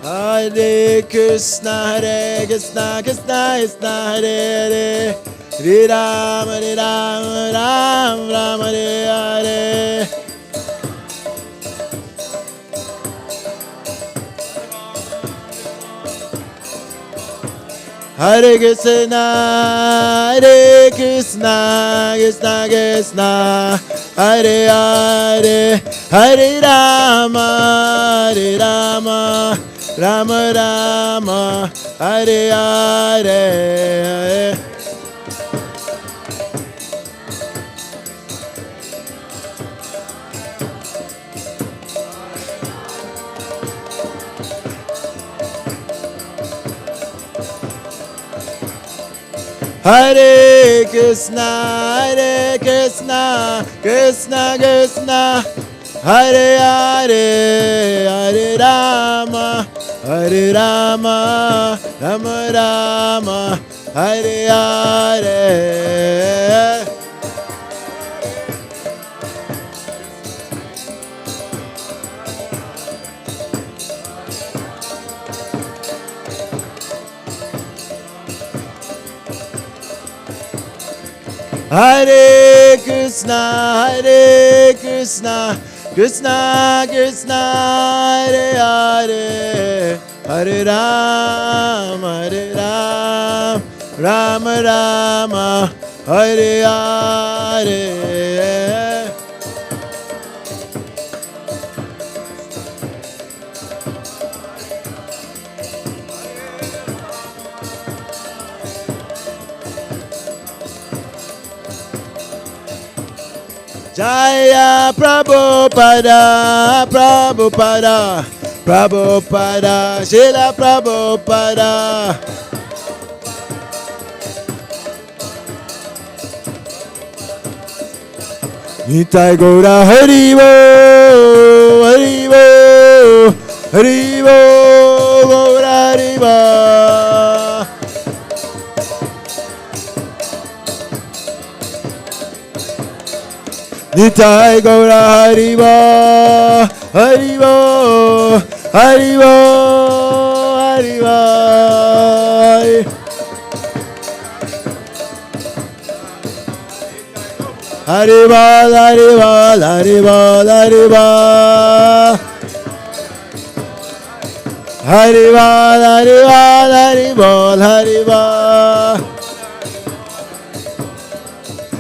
Hare Krishna, Krishna Krishna, Hare Hare, Hare Ram, Ram Ram, Hare Hare. Hare Krishna, Krishna Krishna, Hare Hare, Hare Rama, Rama Rama, Hare Hare. Hare Krishna, Krishna Krishna, Hare Hare, Hare Rama, Hare Rama, Rama Rama, Hare Hare. Hare Krishna, Krishna Krishna, Hare Hare, Hare Rama, Rama Rama, Hare Hare. Jaya Prabhupada, Prabhupada, Prabhupada, Srila Prabhupada. Nitai Gaura Haribo, Haribo, Haribo, Gaura Haribo. Nitai Gaura Haribo, Haribo, Haribo, Haribo. Haribol, Haribol, Haribol, Haribol. Haribol, Haribol, Haribol, Haribol.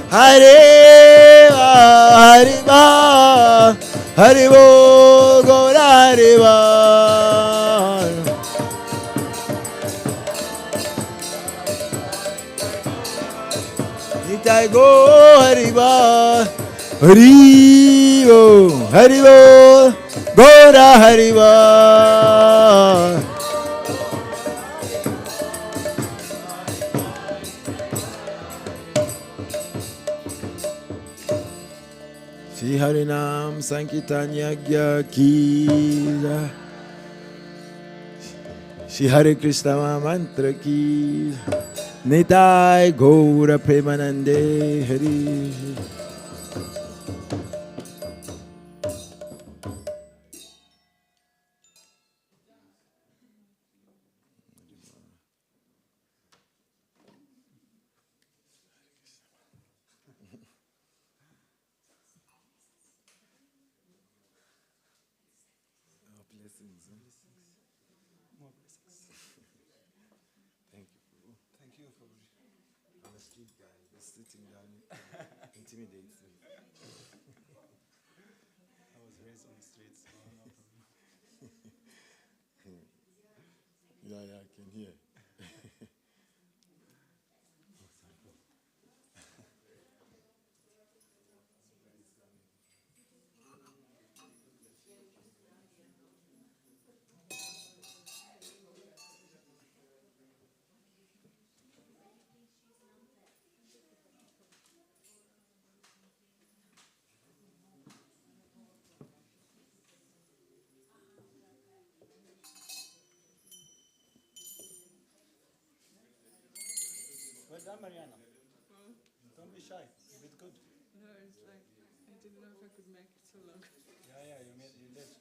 Haribo, Haribo, Haribo, Gaura Haribo. Nitai go Haribo, Haribo, Haribo, Gaura Haribo. Shri Harinam Sankirtan Yagya Ki Jai. Shri Hare Krishna Mantra Ki Jai. Nitai Gaura Premanande Hari. Intimidates me. I was raised on the streets, so no problem. Yeah, I can hear. Well done, Mariana. Don't be shy. You did good. No, it's like I didn't know if I could make it so long. Yeah, you did.